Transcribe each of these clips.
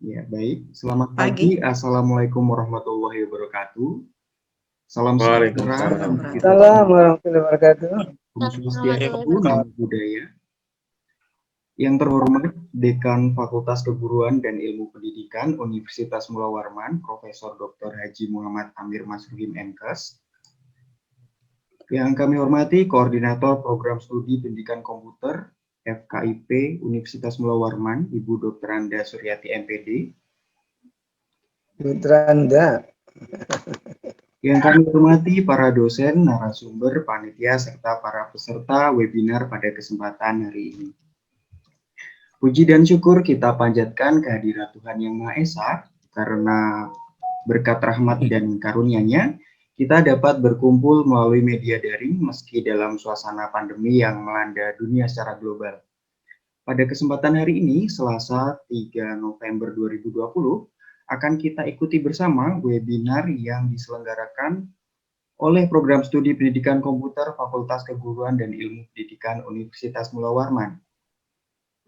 Ya, baik. Selamat Pagi. pagi. Assalamualaikum warahmatullahi wabarakatuh. Salam sejahtera Waalaikumsalam. untuk kita Salam semua. warahmatullahi wabarakatuh. Om Swastiastu, Namo Buddhaya. Yang terhormat Dekan Fakultas Keguruan dan Ilmu Pendidikan Universitas Mula Warman, Profesor Dr. Haji Muhammad Amir Masruhim MKes. Yang kami hormati Koordinator Program Studi Pendidikan Komputer FKIP Universitas Mula Warman, Ibu Dr. Anda Suryati MPD. Putranda. Yang kami hormati para dosen, narasumber, panitia, serta para peserta webinar pada kesempatan hari ini. Puji dan syukur kita panjatkan kehadirat Tuhan Yang Maha Esa, karena berkat rahmat dan karunia-Nya, kita dapat berkumpul melalui media daring meski dalam suasana pandemi yang melanda dunia secara global. Pada kesempatan hari ini, Selasa 3 November 2020, akan kita ikuti bersama webinar yang diselenggarakan oleh Program Studi Pendidikan Komputer Fakultas Keguruan dan Ilmu Pendidikan Universitas Mula Warman.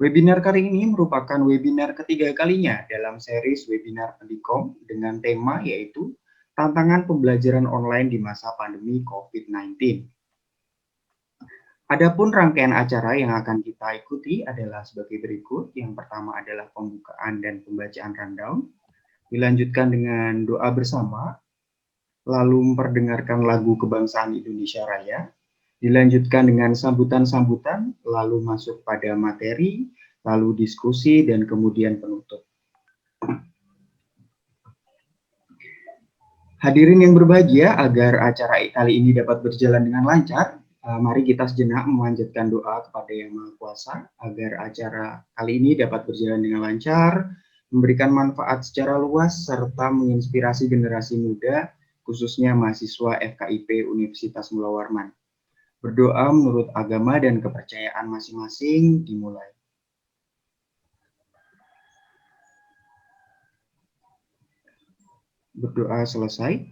Webinar kali ini merupakan webinar ketiga kalinya dalam series webinar Pendikom dengan tema yaitu Tantangan Pembelajaran Online di Masa Pandemi COVID-19. Adapun rangkaian acara yang akan kita ikuti adalah sebagai berikut. Yang pertama adalah pembukaan dan pembacaan rundown, dilanjutkan dengan doa bersama, lalu memperdengarkan lagu Kebangsaan Indonesia Raya, dilanjutkan dengan sambutan-sambutan, lalu masuk pada materi, lalu diskusi, dan kemudian penutup. Hadirin yang berbahagia, agar acara kali ini dapat berjalan dengan lancar, mari kita sejenak memanjatkan doa kepada Yang Maha Kuasa, agar acara kali ini dapat berjalan dengan lancar, memberikan manfaat secara luas, serta menginspirasi generasi muda, khususnya mahasiswa FKIP Universitas Mula Warman. Berdoa menurut agama dan kepercayaan masing-masing, dimulai. Berdoa selesai.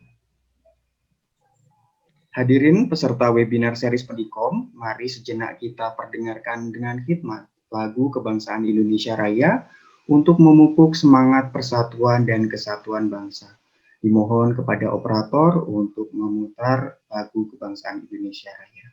Hadirin peserta webinar series Pendikom, mari sejenak kita perdengarkan dengan khidmat lagu Kebangsaan Indonesia Raya untuk memupuk semangat persatuan dan kesatuan bangsa. Dimohon kepada operator untuk memutar lagu Kebangsaan Indonesia Raya.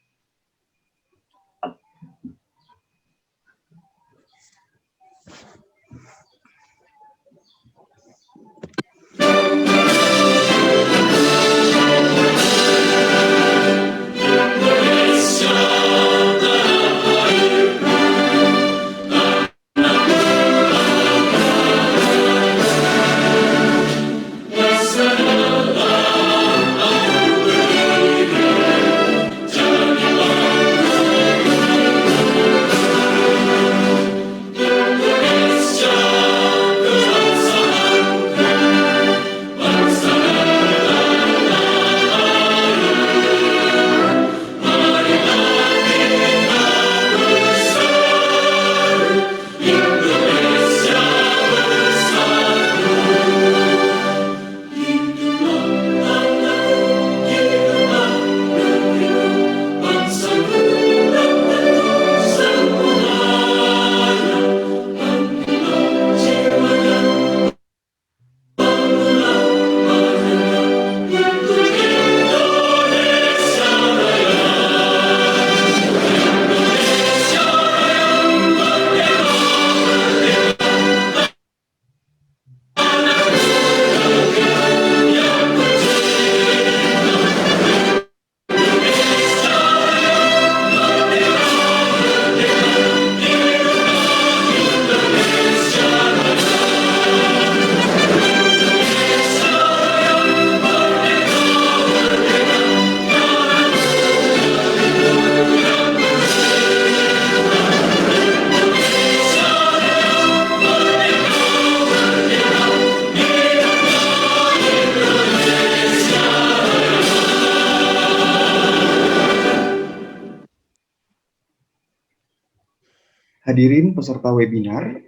Hadirin peserta webinar,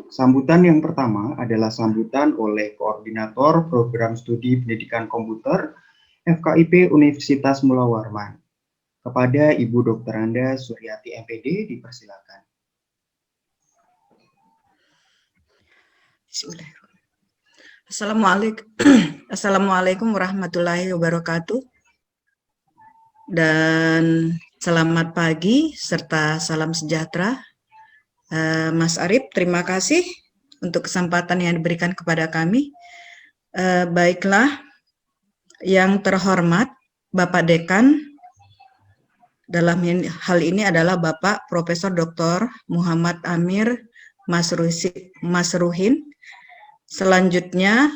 sambutan yang pertama adalah sambutan oleh Koordinator Program Studi Pendidikan Komputer FKIP Universitas Mula Warman. Kepada Ibu Dr. Anda Suryati MPD, dipersilakan. Bismillahirrahmanirrahim. Assalamualaikum warahmatullahi wabarakatuh. Dan selamat pagi serta salam sejahtera. Mas Arif, terima kasih untuk kesempatan yang diberikan kepada kami. Baiklah, yang terhormat Bapak Dekan, dalam hal ini adalah Bapak Profesor Dr. Muhammad Amir Masruhin. Selanjutnya,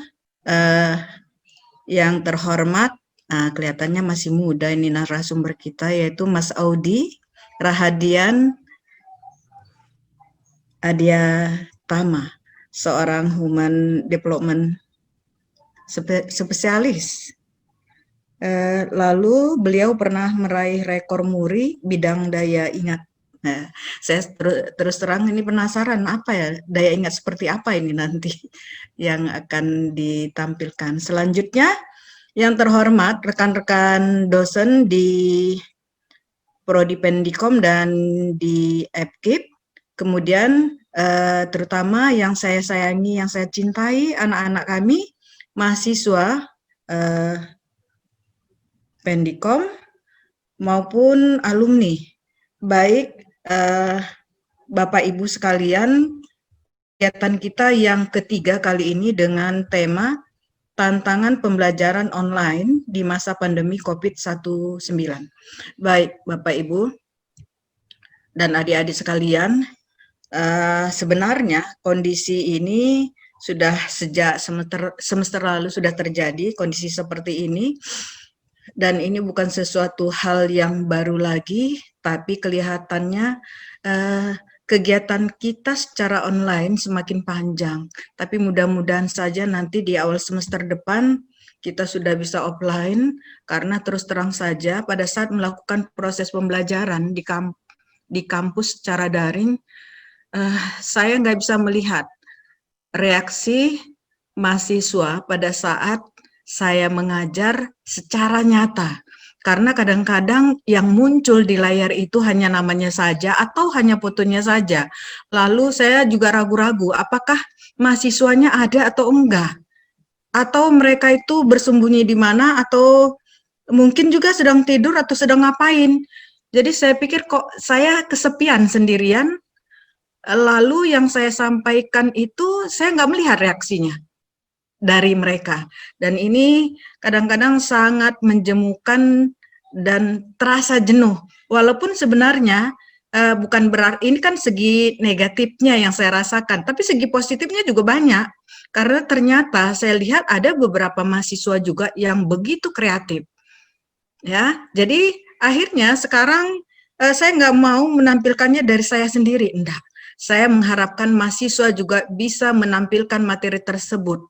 yang terhormat, kelihatannya masih muda ini narasumber kita, yaitu Mas Audi Rahadian Adiatama, seorang Human Development spesialis. Lalu beliau pernah meraih rekor muri bidang daya ingat. Nah, saya terus terang ini penasaran apa ya daya ingat seperti apa ini nanti yang akan ditampilkan. Selanjutnya, yang terhormat rekan-rekan dosen di Prodi Pendikom dan di EPKIP, kemudian terutama yang saya sayangi, yang saya cintai, anak-anak kami, mahasiswa Pendikom maupun alumni, baik Bapak Ibu sekalian, kegiatan kita yang ketiga kali ini dengan tema tantangan pembelajaran online di masa pandemi COVID-19. Baik, Bapak Ibu dan adik-adik sekalian, sebenarnya kondisi ini sudah sejak semester lalu sudah terjadi kondisi seperti ini, dan ini bukan sesuatu hal yang baru lagi, tapi kelihatannya kegiatan kita secara online semakin panjang. Tapi mudah-mudahan saja nanti di awal semester depan kita sudah bisa offline, karena terus terang saja pada saat melakukan proses pembelajaran di kampus secara daring, saya nggak bisa melihat reaksi mahasiswa pada saat saya mengajar secara nyata. Karena kadang-kadang yang muncul di layar itu hanya namanya saja atau hanya fotonya saja. Lalu saya juga ragu-ragu apakah mahasiswanya ada atau enggak. Atau mereka itu bersembunyi di mana, atau mungkin juga sedang tidur atau sedang ngapain. Jadi saya pikir kok saya kesepian sendirian, lalu yang saya sampaikan itu saya nggak melihat reaksinya dari mereka. Dan ini kadang-kadang sangat menjemukan dan terasa jenuh. Walaupun sebenarnya bukan berarti, ini kan segi negatifnya yang saya rasakan, tapi segi positifnya juga banyak. Karena ternyata saya lihat ada beberapa mahasiswa juga yang begitu kreatif. Ya, jadi akhirnya sekarang saya nggak mau menampilkannya dari saya sendiri, enggak. Saya mengharapkan mahasiswa juga bisa menampilkan materi tersebut.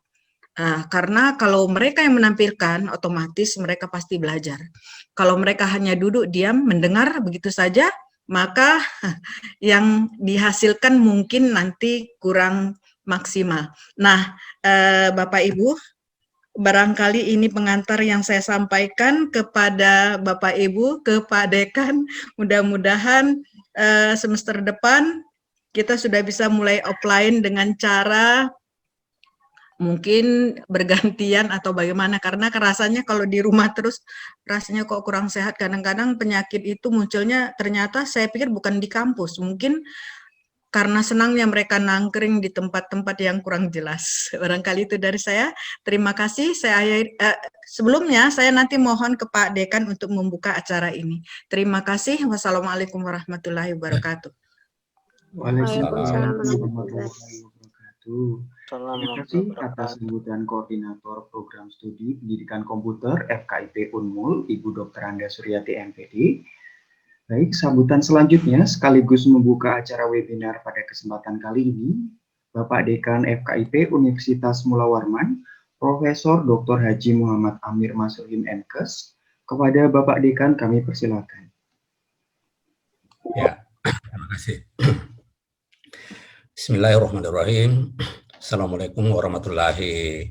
Karena kalau mereka yang menampilkan, otomatis mereka pasti belajar. Kalau mereka hanya duduk diam mendengar begitu saja, maka yang dihasilkan mungkin nanti kurang maksimal. Nah, Bapak Ibu, barangkali ini pengantar yang saya sampaikan kepada Bapak Ibu, ke Pak Dekan. Mudah-mudahan semester depan kita sudah bisa mulai offline dengan cara mungkin bergantian atau bagaimana, karena rasanya kalau di rumah terus rasanya kok kurang sehat. Kadang-kadang penyakit itu munculnya ternyata saya pikir bukan di kampus, mungkin karena senangnya mereka nangkring di tempat-tempat yang kurang jelas. Barangkali itu dari saya. Terima kasih. Sebelumnya saya nanti mohon ke Pak Dekan untuk membuka acara ini. Terima kasih. Wassalamualaikum warahmatullahi wabarakatuh. Waalaikumsalam warahmatullahi wabarakatuh. Terima kasih atas sambutan Koordinator Program Studi Pendidikan Komputer FKIP Unmul, Ibu Dr. Anda Suryati MPD. Baik, sambutan selanjutnya sekaligus membuka acara webinar pada kesempatan kali ini, Bapak Dekan FKIP Universitas Mula Warman, Profesor Dr. Haji Muhammad Amir Masruhin MKes. Kepada Bapak Dekan kami persilakan. Ya, terima kasih. Bismillahirrahmanirrahim. Assalamualaikum warahmatullahi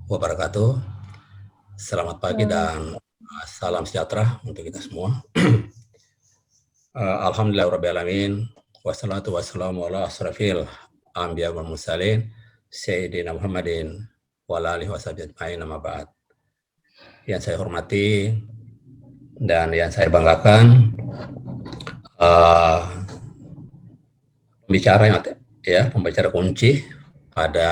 wabarakatuh. Selamat pagi dan salam sejahtera untuk kita semua. Alhamdulillahirrahmanirrahim. Wassalatu wassalamu ala asrafil anbiya wal mursalin Sayyidina Muhammadin wa ala alihi washabihi ajma'in, amma ba'd. Yang saya hormati dan yang saya banggakan, pembicara kunci pada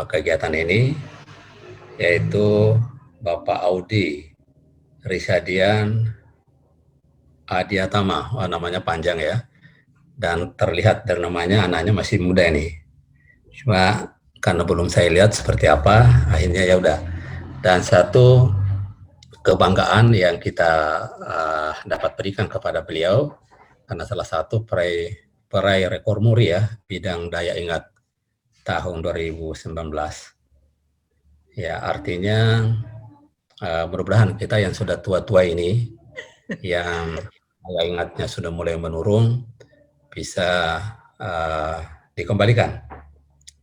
kegiatan ini, yaitu Bapak Audi Risadian Adiatama, namanya panjang ya, dan terlihat dari namanya anaknya masih muda ini. Cuma karena belum saya lihat seperti apa, akhirnya ya udah. Dan satu kebanggaan yang kita dapat berikan kepada beliau, karena salah satu peraih rekor muri ya, bidang daya ingat tahun 2019. Ya, artinya mudah-mudahan kita yang sudah tua-tua ini, yang daya ingatnya sudah mulai menurun, bisa dikembalikan.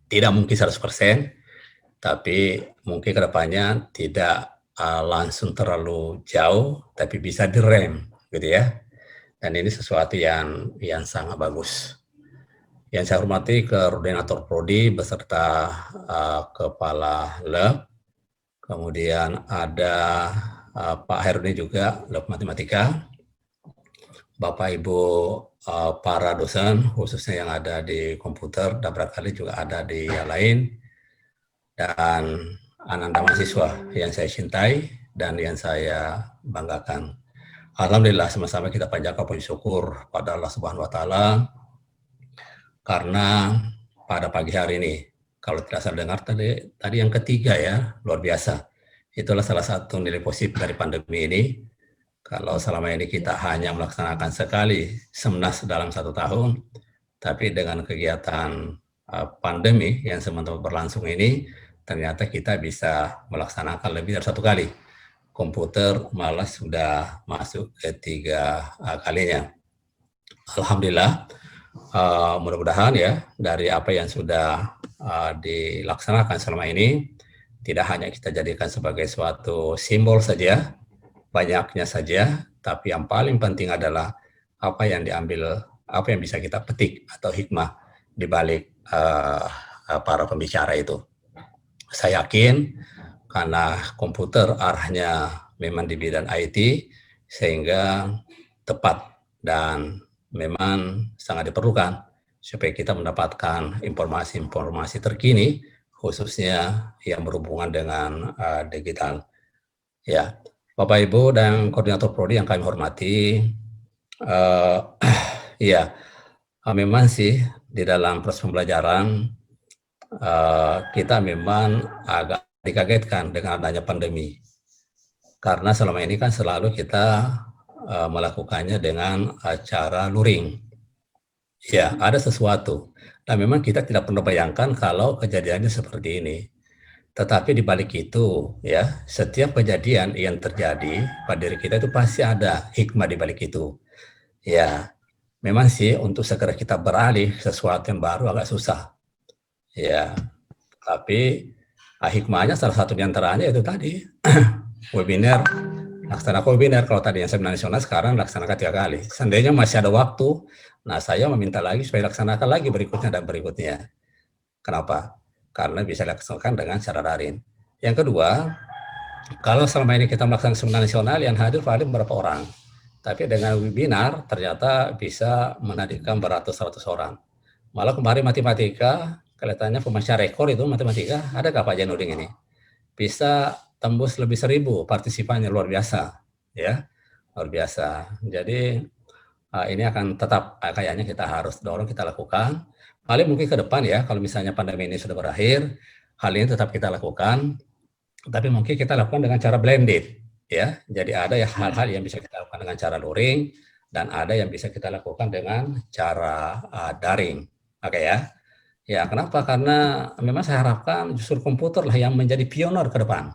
Tidak mungkin 100%, tapi mungkin kedepannya tidak langsung terlalu jauh, tapi bisa direm, gitu ya. Dan ini sesuatu yang sangat bagus. Yang saya hormati koordinator prodi beserta kepala lab, kemudian ada Pak Herudin juga lab matematika, Bapak Ibu para dosen khususnya yang ada di komputer dan barangkali juga ada di yang lain, dan anak-anak mahasiswa yang saya cintai dan yang saya banggakan. Alhamdulillah, sama-sama kita panjatkan puji syukur pada Allah Subhanahu wa taala, karena pada pagi hari ini, kalau tidak salah dengar tadi yang ketiga ya, luar biasa. Itulah salah satu nilai positif dari pandemi ini. Kalau selama ini kita hanya melaksanakan sekali Semnas dalam 1 tahun, tapi dengan kegiatan pandemi yang sementara berlangsung ini, ternyata kita bisa melaksanakan lebih dari 1 kali. Komputer malah sudah masuk ke 3 kalinya. Alhamdulillah, mudah-mudahan ya dari apa yang sudah dilaksanakan selama ini, tidak hanya kita jadikan sebagai suatu simbol saja, banyaknya saja, tapi yang paling penting adalah apa yang diambil, apa yang bisa kita petik atau hikmah di balik para pembicara itu. Saya yakin karena komputer arahnya memang di bidang IT, sehingga tepat dan memang sangat diperlukan supaya kita mendapatkan informasi-informasi terkini, khususnya yang berhubungan dengan digital. Ya, Bapak Ibu dan koordinator prodi yang kami hormati, ya memang sih di dalam proses pembelajaran kita memang agak dikagetkan dengan adanya pandemi, karena selama ini kan selalu kita melakukannya dengan cara luring. Ya, ada sesuatu. Dan memang kita tidak pernah bayangkan kalau kejadiannya seperti ini. Tetapi di balik itu, ya, setiap kejadian yang terjadi pada diri kita itu pasti ada hikmah di balik itu. Ya, memang sih untuk segera kita beralih sesuatu yang baru agak susah. Ya, tapi hikmahnya salah satu di antaranya itu tadi webinar, laksanakan webinar. Kalau tadi yang seminar nasional, sekarang laksanakan 3 kali. Seandainya masih ada waktu, nah saya meminta lagi supaya laksanakan lagi berikutnya dan berikutnya. Kenapa? Karena bisa dilaksanakan dengan cara daring. Yang kedua, kalau selama ini kita melaksanakan seminar nasional yang hadir paling berapa orang, tapi dengan webinar ternyata bisa menghadirkan beratus-ratus orang. Malah kemarin matematika, kelihatannya pembaca rekor itu matematika, ada nggak Pak Januding ini? Bisa tembus lebih 1.000 partisipannya, luar biasa, ya, luar biasa. Jadi ini akan tetap kayaknya kita harus dorong, kita lakukan. Paling mungkin ke depan ya, kalau misalnya pandemi ini sudah berakhir, hal ini tetap kita lakukan, tapi mungkin kita lakukan dengan cara blended, ya. Jadi ada ya hal-hal yang bisa kita lakukan dengan cara luring, dan ada yang bisa kita lakukan dengan cara daring, oke ya. Ya, kenapa? Karena memang saya harapkan justru komputer lah yang menjadi pionir ke depan.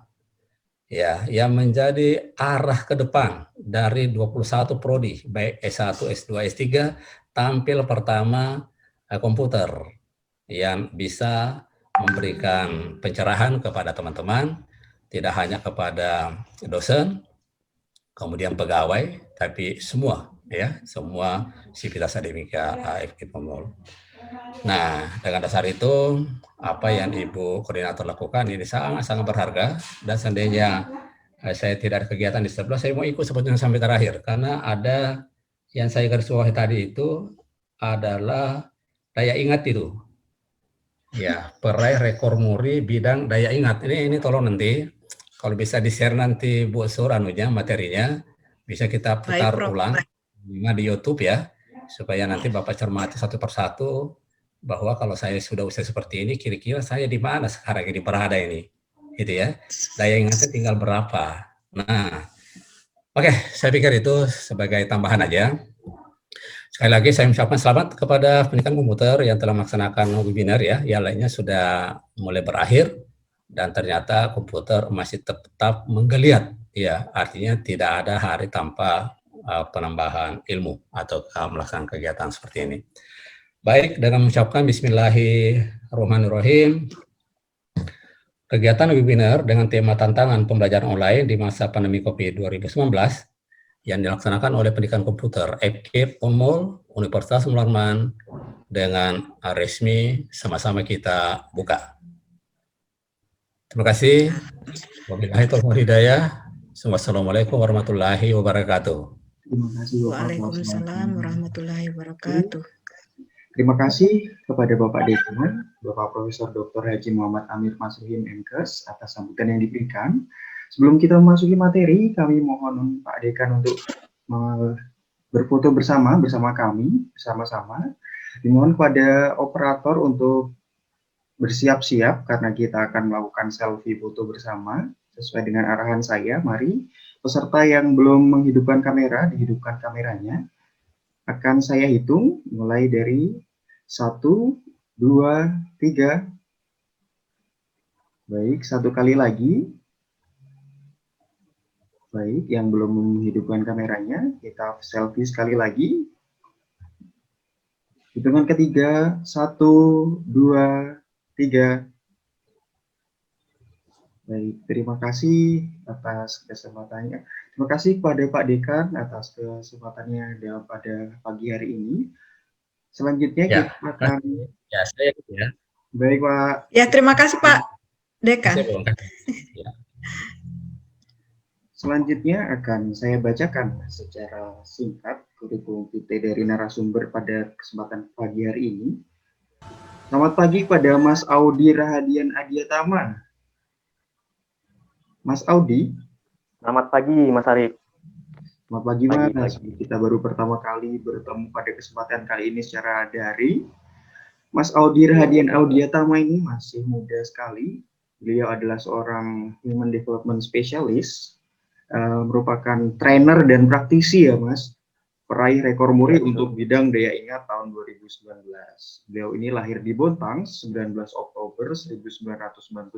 Ya, yang menjadi arah ke depan dari 21 prodi, baik S1, S2, S3, tampil pertama komputer yang bisa memberikan pencerahan kepada teman-teman, tidak hanya kepada dosen, kemudian pegawai, tapi semua, ya, semua sivitas akademika FKIP Pemul. Nah, dengan dasar itu, apa yang Ibu Koordinator lakukan ini sangat-sangat berharga, dan seandainya saya tidak ada kegiatan di sebelah, saya mau ikut sebetulnya sampai terakhir, karena ada yang saya garis bawahi tadi itu adalah daya ingat itu. Ya, peraih rekor muri bidang daya ingat. Ini tolong nanti, kalau bisa di-share nanti Bu Sur anunya, materinya, bisa kita Baik, putar Prof. ulang di YouTube ya, supaya nanti Bapak cermati satu persatu bahwa kalau saya sudah usia seperti ini, kira-kira saya di mana sekarang ini berada ini, gitu ya. Daya ingatnya tinggal berapa. Nah, oke, saya pikir itu sebagai tambahan aja. Sekali lagi saya mengucapkan selamat kepada pendidikan komputer yang telah melaksanakan webinar ya. Yang lainnya sudah mulai berakhir dan ternyata komputer masih tetap menggeliat. Ya, artinya tidak ada hari tanpa penambahan ilmu atau melaksanakan kegiatan seperti ini. Baik, dengan mengucapkan Bismillahirrahmanirrahim. Kegiatan webinar dengan tema tantangan pembelajaran online di masa pandemi COVID-19 yang dilaksanakan oleh Pendidikan Komputer FKIP Unmul Universitas Mularman dengan resmi sama-sama kita buka. Terima kasih. Wabillahi taufiq wal hidayah. Wassalamualaikum warahmatullahi wabarakatuh. Terima kasih Bapak. Waalaikumsalam warahmatullahi wabarakatuh. Terima kasih kepada Bapak Dekan, Bapak Profesor Dr. Haji Muhammad Amir Masruhin MKes atas sambutan yang diberikan. Sebelum kita memasuki materi, kami mohon Pak Dekan untuk berfoto bersama kami, bersama-sama. Dimohon kepada operator untuk bersiap-siap karena kita akan melakukan selfie foto bersama sesuai dengan arahan saya. Mari peserta yang belum menghidupkan kamera, dihidupkan kameranya. Akan saya hitung mulai dari 1, 2, 3. Baik, satu kali lagi. Baik, yang belum menghidupkan kameranya, kita selfie sekali lagi. Hitungan ketiga, 1, 2, 3. Baik, terima kasih atas kesempatannya. Terima kasih kepada Pak Dekan atas kesempatannya pada pagi hari ini. Selanjutnya Ya, kita akan... Ya, saya ya. Baik, Pak. Ya, terima kasih Pak Dekan. Ya. Selanjutnya akan saya bacakan secara singkat kurikulum kita dari narasumber pada kesempatan pagi hari ini. Selamat pagi pada Mas Audi Rahadian Adiatama. Mas Audi. Selamat pagi, Mas Arif. Selamat pagi, Mas. Kita baru pertama kali bertemu pada kesempatan kali ini secara daring. Mas Audi Rahadian Adiatama ini masih muda sekali. Beliau adalah seorang Human Development Specialist, merupakan trainer dan praktisi ya, Mas. Peraih rekor muri untuk bidang daya ingat tahun 2019. Beliau ini lahir di Bontang 19 Oktober 1991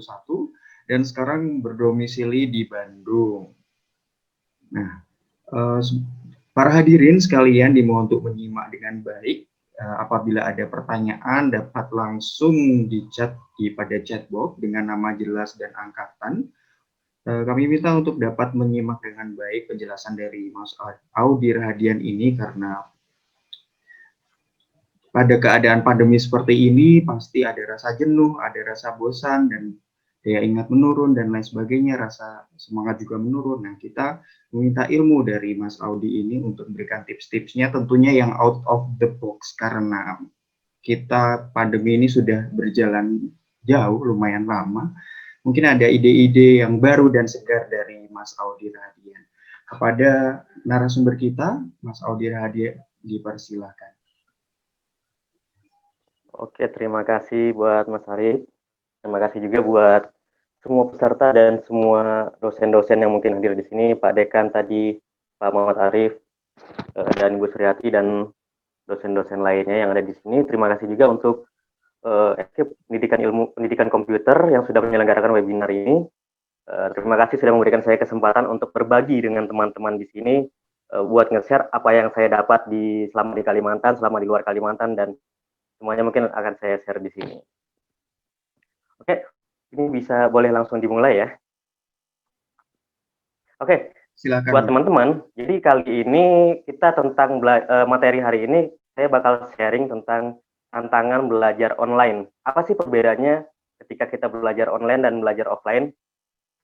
dan sekarang berdomisili di Bandung. Nah, para hadirin sekalian dimohon untuk menyimak dengan baik. Apabila ada pertanyaan dapat langsung di-chat pada chatbox dengan nama jelas dan angkatan. Kami minta untuk dapat menyimak dengan baik penjelasan dari Mas Audi Rahadian ini karena pada keadaan pandemi seperti ini pasti ada rasa jenuh, ada rasa bosan, dan daya ingat menurun, dan lain sebagainya, rasa semangat juga menurun. Nah, kita meminta ilmu dari Mas Audi ini untuk memberikan tips-tipsnya, tentunya yang out of the box, karena kita pandemi ini sudah berjalan jauh, lumayan lama. Mungkin ada ide-ide yang baru dan segar dari Mas Audi Rahadian. Kepada narasumber kita, Mas Audi Rahadian, dipersilahkan. Oke, terima kasih buat Mas Arif. Terima kasih juga buat semua peserta dan semua dosen-dosen yang mungkin hadir di sini, Pak Dekan tadi, Pak Muhammad Arif, dan Ibu Suryati, dan dosen-dosen lainnya yang ada di sini. Terima kasih juga untuk pendidikan komputer yang sudah menyelenggarakan webinar ini. Terima kasih sudah memberikan saya kesempatan untuk berbagi dengan teman-teman di sini buat nge-share apa yang saya dapat selama di Kalimantan, selama di luar Kalimantan, dan semuanya mungkin akan saya share di sini. Oke, ini boleh langsung dimulai ya. Oke, silakan. Buat teman-teman, jadi kali ini kita tentang materi hari ini saya bakal sharing tentang tantangan belajar online. Apa sih perbedaannya ketika kita belajar online dan belajar offline?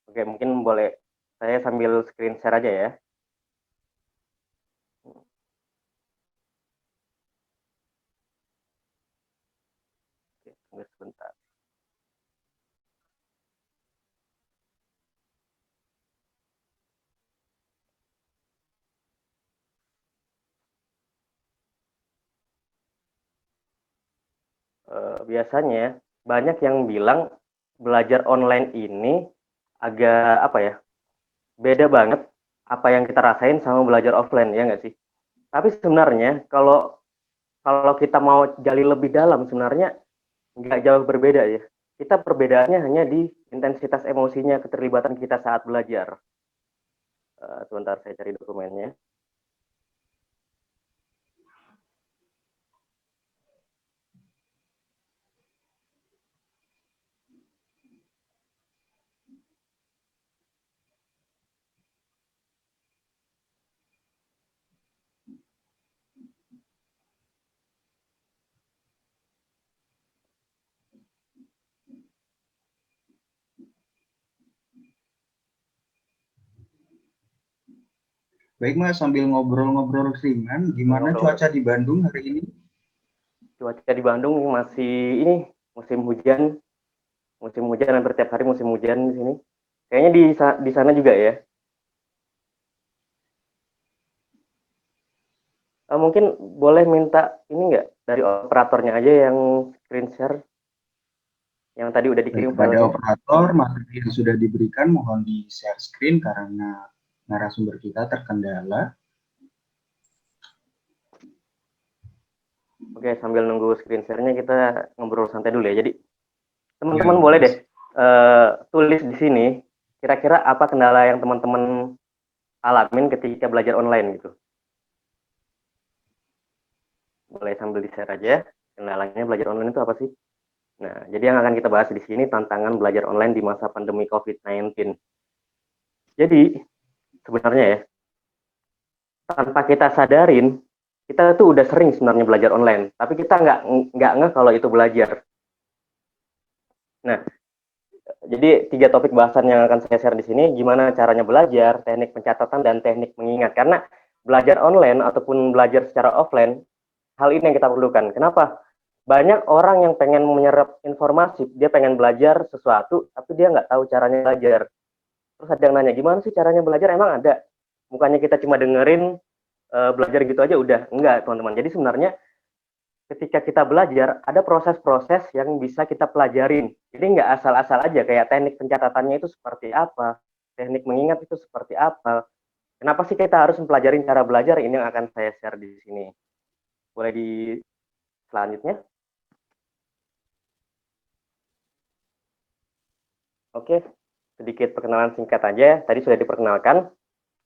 Oke, mungkin boleh saya sambil screen share aja ya. Oke, tunggu sebentar. Biasanya banyak yang bilang belajar online ini agak apa ya, beda banget apa yang kita rasain sama belajar offline, ya nggak sih? Tapi sebenarnya kalau kalau kita mau gali lebih dalam, sebenarnya nggak jauh berbeda ya. Kita perbedaannya hanya di intensitas emosinya, keterlibatan kita saat belajar. Sebentar saya cari dokumennya. Baik Mas, sambil ngobrol-ngobrol ringan, gimana cuaca di Bandung hari ini? Cuaca di Bandung masih ini musim hujan hampir tiap hari musim hujan di sini. Kayaknya di sana juga ya. Mungkin boleh minta ini nggak dari operatornya aja yang screen share yang tadi udah dikirim Baik, pada filenya. operator, materi yang sudah diberikan mohon di-share screen karena narasumber kita terkendala. Oke, sambil nunggu screen share-nya kita ngobrol santai dulu ya. Jadi teman-teman Ya, boleh Mas. deh tulis di sini kira-kira apa kendala yang teman-teman alamin ketika belajar online gitu. Boleh sambil di-share aja kendalanya belajar online itu apa sih? Nah, jadi yang akan kita bahas di sini tantangan belajar online di masa pandemi COVID-19. Jadi sebenarnya ya, tanpa kita sadarin, kita tuh udah sering sebenarnya belajar online, tapi kita nggak ngeh kalau itu belajar. Nah, jadi 3 topik bahasan yang akan saya share di sini, gimana caranya belajar, teknik pencatatan, dan teknik mengingat. Karena belajar online ataupun belajar secara offline, hal ini yang kita perlukan. Kenapa? Banyak orang yang pengen menyerap informasi, dia pengen belajar sesuatu, tapi dia nggak tahu caranya belajar. Terus ada yang nanya, gimana sih caranya belajar? Emang ada? Bukannya kita cuma dengerin, belajar gitu aja udah. Enggak, teman-teman. Jadi sebenarnya ketika kita belajar, ada proses-proses yang bisa kita pelajarin. Jadi nggak asal-asal aja, kayak teknik pencatatannya itu seperti apa, teknik mengingat itu seperti apa. Kenapa sih kita harus mempelajari cara belajar? Ini yang akan saya share di sini. Boleh di selanjutnya? Oke, sedikit perkenalan singkat aja. Tadi sudah diperkenalkan.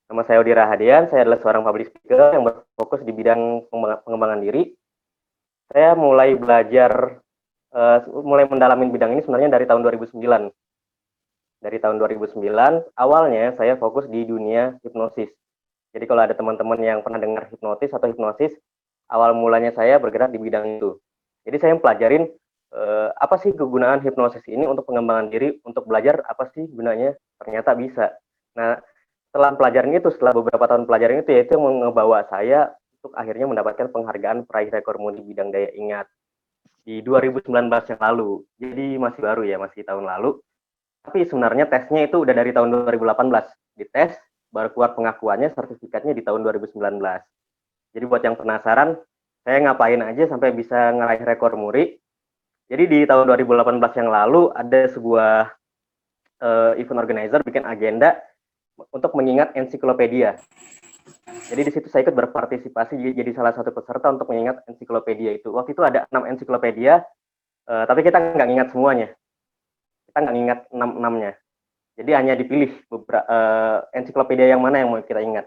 Nama saya Odi Rahadian, saya adalah seorang public speaker yang berfokus di bidang pengembangan diri. Saya mulai belajar, mulai mendalami bidang ini sebenarnya dari tahun 2009. Dari tahun 2009, awalnya saya fokus di dunia hipnosis. Jadi kalau ada teman-teman yang pernah dengar hipnotis atau hipnosis, awal mulanya saya bergerak di bidang itu. Jadi saya mempelajarin apa sih kegunaan hipnosis ini untuk pengembangan diri, untuk belajar apa sih gunanya, ternyata bisa. Nah, setelah pelajaran itu, setelah beberapa tahun pelajaran itu, yaitu membawa saya untuk akhirnya mendapatkan penghargaan peraih rekor muri bidang daya ingat di 2019 yang lalu. Jadi masih baru ya, masih tahun lalu. Tapi sebenarnya tesnya itu udah dari tahun 2018. Dites, baru keluar pengakuannya, sertifikatnya di tahun 2019. Jadi buat yang penasaran, saya ngapain aja sampai bisa ngeraih rekor muri. Jadi di tahun 2018 yang lalu ada sebuah event organizer bikin agenda untuk mengingat ensiklopedia. Jadi di situ saya ikut berpartisipasi jadi salah satu peserta untuk mengingat ensiklopedia itu. Waktu itu ada 6 ensiklopedia, tapi kita nggak ngingat semuanya. Kita nggak ngingat 6-6-nya. Jadi hanya dipilih beberapa ensiklopedia yang mana yang mau kita ingat.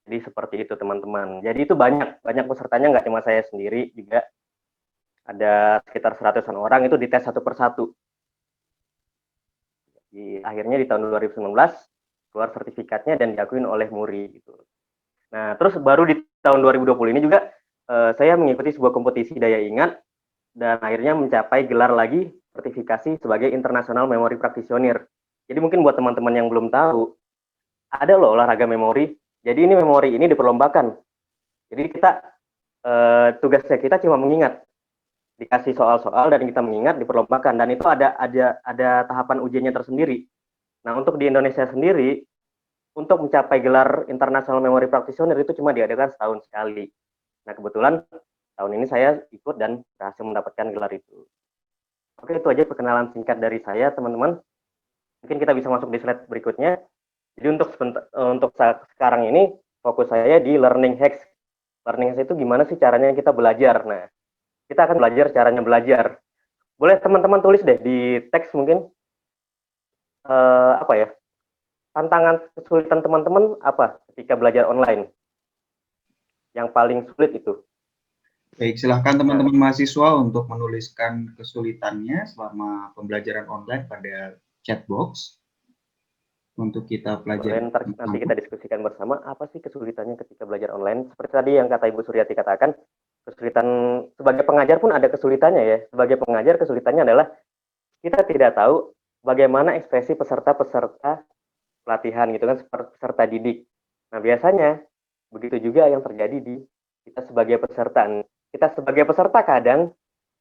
Jadi seperti itu teman-teman. Jadi itu banyak pesertanya, nggak cuma saya sendiri, juga ada sekitar 100-an orang itu dites satu persatu. Akhirnya di tahun 2019 keluar sertifikatnya dan diakuin oleh muri gitu. Nah, terus baru di tahun 2020 ini juga saya mengikuti sebuah kompetisi daya ingat dan akhirnya mencapai gelar lagi sertifikasi sebagai International Memory Practitioner. Jadi mungkin buat teman-teman yang belum tahu, ada loh olahraga memori. Jadi ini memori ini diperlombakan. Jadi kita tugasnya kita cuma mengingat, dikasih soal-soal dan kita mengingat, diperlombakan, dan itu ada tahapan ujiannya tersendiri. Nah, untuk di Indonesia sendiri, untuk mencapai gelar International Memory Practitioner itu cuma diadakan setahun sekali. Nah, kebetulan tahun ini saya ikut dan berhasil mendapatkan gelar itu. Oke, itu aja perkenalan singkat dari saya, teman-teman. Mungkin kita bisa masuk di slide berikutnya. Jadi untuk sekarang ini fokus saya di learning hacks. Learning hacks itu gimana sih caranya kita belajar. Nah, kita akan belajar caranya belajar. Boleh teman-teman tulis deh di teks mungkin apa ya? Tantangan kesulitan teman-teman apa ketika belajar online? Yang paling sulit itu. Baik, silahkan teman-teman mahasiswa untuk menuliskan kesulitannya selama pembelajaran online pada chat box untuk kita pelajari. Nanti kita diskusikan bersama apa sih kesulitannya ketika belajar online. Seperti tadi yang kata Ibu Suryati katakan, kesulitan sebagai pengajar pun ada kesulitannya ya. Sebagai pengajar kesulitannya adalah kita tidak tahu bagaimana ekspresi peserta-peserta pelatihan gitu kan, peserta didik. Nah, biasanya begitu juga yang terjadi di kita sebagai peserta. Kita sebagai peserta kadang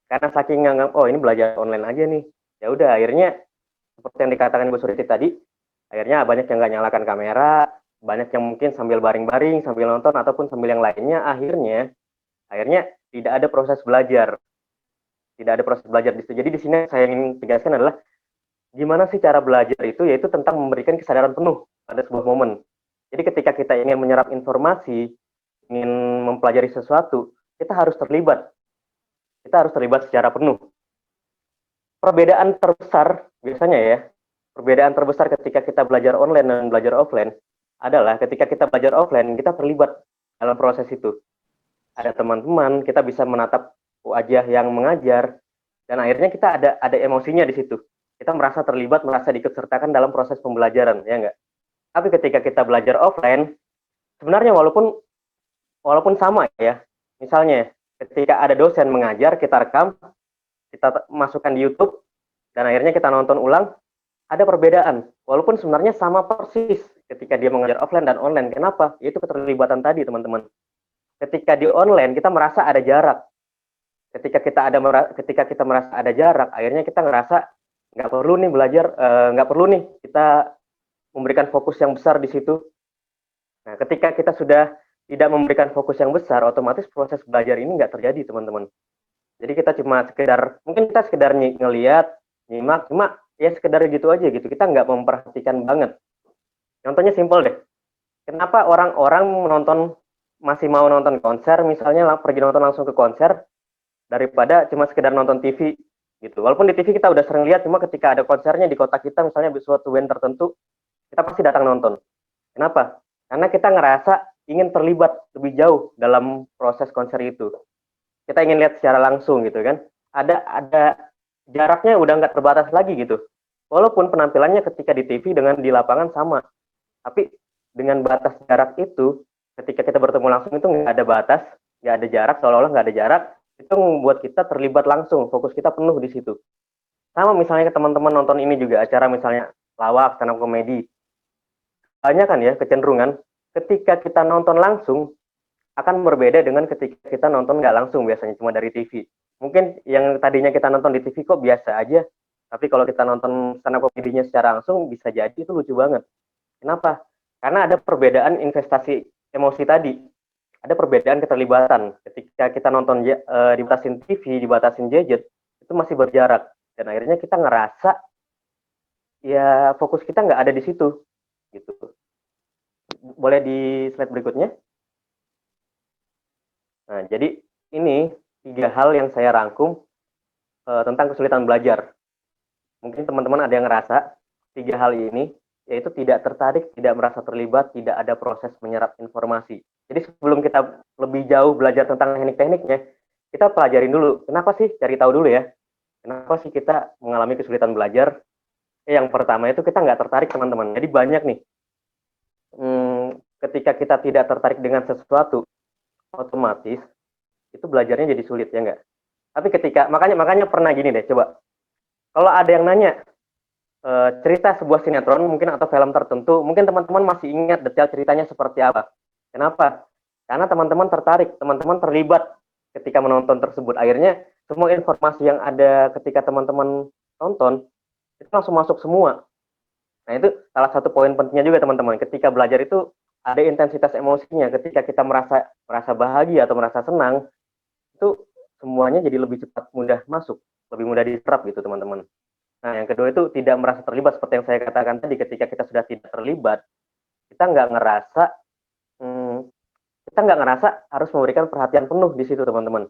karena saking nganggap oh ini belajar online aja nih. Ya udah akhirnya seperti yang dikatakan Ibu Suryati tadi, akhirnya banyak yang nggak nyalakan kamera, banyak yang mungkin sambil baring-baring, sambil nonton, ataupun sambil yang lainnya, akhirnya tidak ada proses belajar. Tidak ada proses belajar. Jadi di sini saya ingin tegaskan adalah, gimana sih cara belajar itu, yaitu tentang memberikan kesadaran penuh pada sebuah momen. Jadi ketika kita ingin menyerap informasi, ingin mempelajari sesuatu, kita harus terlibat. Kita harus terlibat secara penuh. Perbedaan terbesar, biasanya ya, perbedaan terbesar ketika kita belajar online dan belajar offline adalah ketika kita belajar offline, kita terlibat dalam proses itu. Ada teman-teman, kita bisa menatap wajah yang mengajar, dan akhirnya kita ada emosinya di situ. Kita merasa terlibat, merasa diikutsertakan dalam proses pembelajaran, ya enggak? Tapi ketika kita belajar offline, sebenarnya walaupun sama ya, misalnya ketika ada dosen mengajar, kita rekam, kita masukkan di YouTube, dan akhirnya kita nonton ulang, ada perbedaan, walaupun sebenarnya sama persis ketika dia mengajar offline dan online. Kenapa? Yaitu keterlibatan tadi, teman-teman. Ketika di online kita merasa ada jarak. Ketika kita merasa ada jarak, akhirnya kita ngerasa nggak perlu nih belajar, nggak perlu nih kita memberikan fokus yang besar di situ. Nah, ketika kita sudah tidak memberikan fokus yang besar, otomatis proses belajar ini nggak terjadi, teman-teman. Jadi kita cuma mungkin kita sekedar ngelihat, nyimak, cuma ya sekedar gitu aja gitu, kita nggak memperhatikan banget. Contohnya simpel deh, kenapa orang-orang masih mau nonton konser, misalnya pergi nonton langsung ke konser, daripada cuma sekedar nonton TV gitu. Walaupun di TV kita udah sering lihat, cuma ketika ada konsernya di kota kita, misalnya di suatu band tertentu, kita pasti datang nonton. Kenapa? Karena kita ngerasa ingin terlibat lebih jauh dalam proses konser itu. Kita ingin lihat secara langsung gitu kan. Ada jaraknya udah nggak terbatas lagi gitu. Walaupun penampilannya ketika di TV dengan di lapangan sama. Tapi dengan batas jarak itu, ketika kita bertemu langsung itu nggak ada batas, nggak ada jarak, seolah-olah nggak ada jarak, itu membuat kita terlibat langsung, fokus kita penuh di situ. Sama misalnya ke teman-teman nonton ini juga, acara misalnya lawak, stand up komedi. Banyak kan ya kecenderungan, ketika kita nonton langsung, akan berbeda dengan ketika kita nonton nggak langsung, biasanya cuma dari TV. Mungkin yang tadinya kita nonton di TV kok biasa aja, tapi kalau kita nonton stand up komedinya secara langsung, bisa jadi itu lucu banget. Kenapa? Karena ada perbedaan investasi emosi tadi. Ada perbedaan keterlibatan. Ketika kita nonton dibatasin TV, dibatasin gadget, itu masih berjarak. Dan akhirnya kita ngerasa, ya fokus kita nggak ada di situ. Gitu. Boleh di slide berikutnya? Nah, jadi ini 3 hal yang saya rangkum tentang kesulitan belajar. Mungkin teman-teman ada yang ngerasa 3 hal ini, yaitu tidak tertarik, tidak merasa terlibat, tidak ada proses menyerap informasi. Jadi sebelum kita lebih jauh belajar tentang teknik-tekniknya, kita pelajarin dulu. Kenapa sih? Cari tahu dulu ya. Kenapa sih kita mengalami kesulitan belajar? Yang pertama itu kita nggak tertarik, teman-teman. Jadi banyak nih, ketika kita tidak tertarik dengan sesuatu, otomatis itu belajarnya jadi sulit, ya nggak? Tapi ketika makanya pernah gini deh, coba kalau ada yang nanya cerita sebuah sinetron mungkin atau film tertentu, mungkin teman-teman masih ingat detail ceritanya seperti apa. Kenapa? Karena teman-teman tertarik, teman-teman terlibat ketika menonton tersebut. Akhirnya semua informasi yang ada ketika teman-teman tonton itu langsung masuk semua. Nah, itu salah satu poin pentingnya juga teman-teman. Ketika belajar itu ada intensitas emosinya. Ketika kita merasa bahagia atau merasa senang, itu semuanya jadi lebih cepat mudah masuk, lebih mudah diserap gitu teman-teman. Nah, yang kedua itu tidak merasa terlibat seperti yang saya katakan tadi. Ketika kita sudah tidak terlibat, kita nggak ngerasa harus memberikan perhatian penuh di situ teman-teman.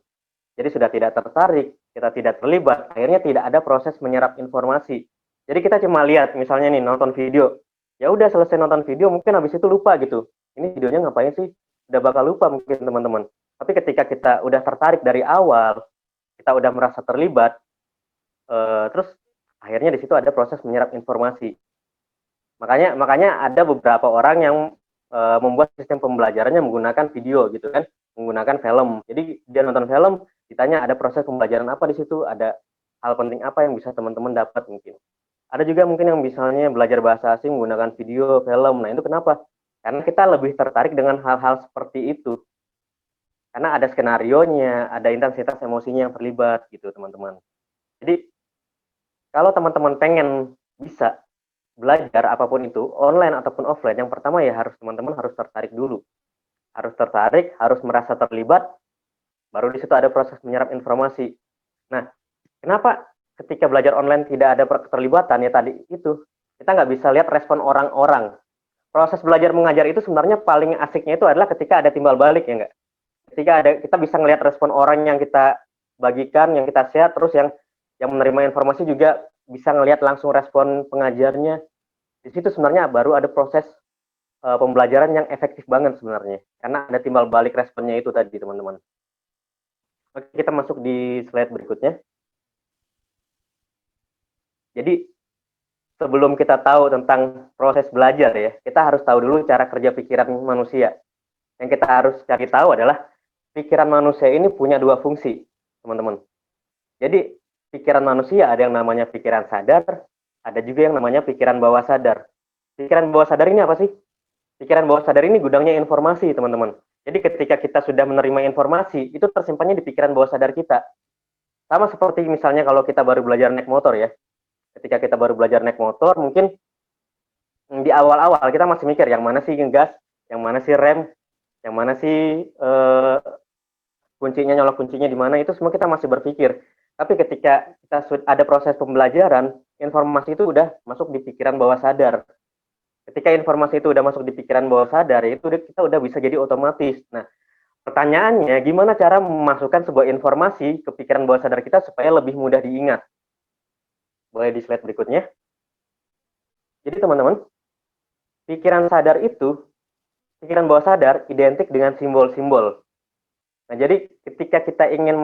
Jadi sudah tidak tertarik, kita tidak terlibat, akhirnya tidak ada proses menyerap informasi. Jadi kita cuma lihat, misalnya nih nonton video, ya udah selesai nonton video, mungkin habis itu lupa gitu. Ini videonya ngapain sih? Udah bakal lupa mungkin teman-teman. Tapi ketika kita udah tertarik dari awal, kita udah merasa terlibat, terus akhirnya di situ ada proses menyerap informasi. Makanya ada beberapa orang yang membuat sistem pembelajarannya menggunakan video gitu kan, menggunakan film. Jadi dia nonton film, ditanya ada proses pembelajaran apa di situ, ada hal penting apa yang bisa teman-teman dapat mungkin. Ada juga mungkin yang misalnya belajar bahasa asing menggunakan video, film. Nah, itu kenapa? Karena kita lebih tertarik dengan hal-hal seperti itu. Karena ada skenarionya, ada intensitas emosinya yang terlibat gitu, teman-teman. Jadi kalau teman-teman pengen bisa belajar apapun itu, online ataupun offline, yang pertama ya teman-teman harus tertarik dulu. Harus tertarik, harus merasa terlibat, baru di situ ada proses menyerap informasi. Nah, kenapa ketika belajar online tidak ada keterlibatan? Ya tadi itu, kita nggak bisa lihat respon orang-orang. Proses belajar mengajar itu sebenarnya paling asiknya itu adalah ketika ada timbal balik, ya nggak? Ketika kita bisa ngelihat respon orang yang kita bagikan, yang kita share, terus yang menerima informasi juga bisa ngelihat langsung respon pengajarnya. Di situ sebenarnya baru ada proses pembelajaran yang efektif banget sebenarnya. Karena ada timbal balik responnya itu tadi, teman-teman. Oke, kita masuk di slide berikutnya. Jadi, sebelum kita tahu tentang proses belajar ya, kita harus tahu dulu cara kerja pikiran manusia. Yang kita harus cari tahu adalah pikiran manusia ini punya dua fungsi, teman-teman. Jadi, pikiran manusia ada yang namanya pikiran sadar, ada juga yang namanya pikiran bawah sadar. Pikiran bawah sadar ini apa sih? Pikiran bawah sadar ini gudangnya informasi, teman-teman. Jadi ketika kita sudah menerima informasi, itu tersimpannya di pikiran bawah sadar kita. Sama seperti misalnya kalau kita baru belajar naik motor ya. Ketika kita baru belajar naik motor, mungkin di awal-awal kita masih mikir yang mana sih ngegas, yang mana sih rem, yang mana sih kuncinya, nyolok kuncinya di mana, itu semua kita masih berpikir. Tapi ketika kita ada proses pembelajaran, informasi itu udah masuk di pikiran bawah sadar. Ketika informasi itu udah masuk di pikiran bawah sadar, itu kita udah bisa jadi otomatis. Nah, pertanyaannya, gimana cara memasukkan sebuah informasi ke pikiran bawah sadar kita supaya lebih mudah diingat? Boleh di slide berikutnya. Jadi teman-teman, pikiran pikiran bawah sadar identik dengan simbol-simbol. Nah, jadi ketika kita ingin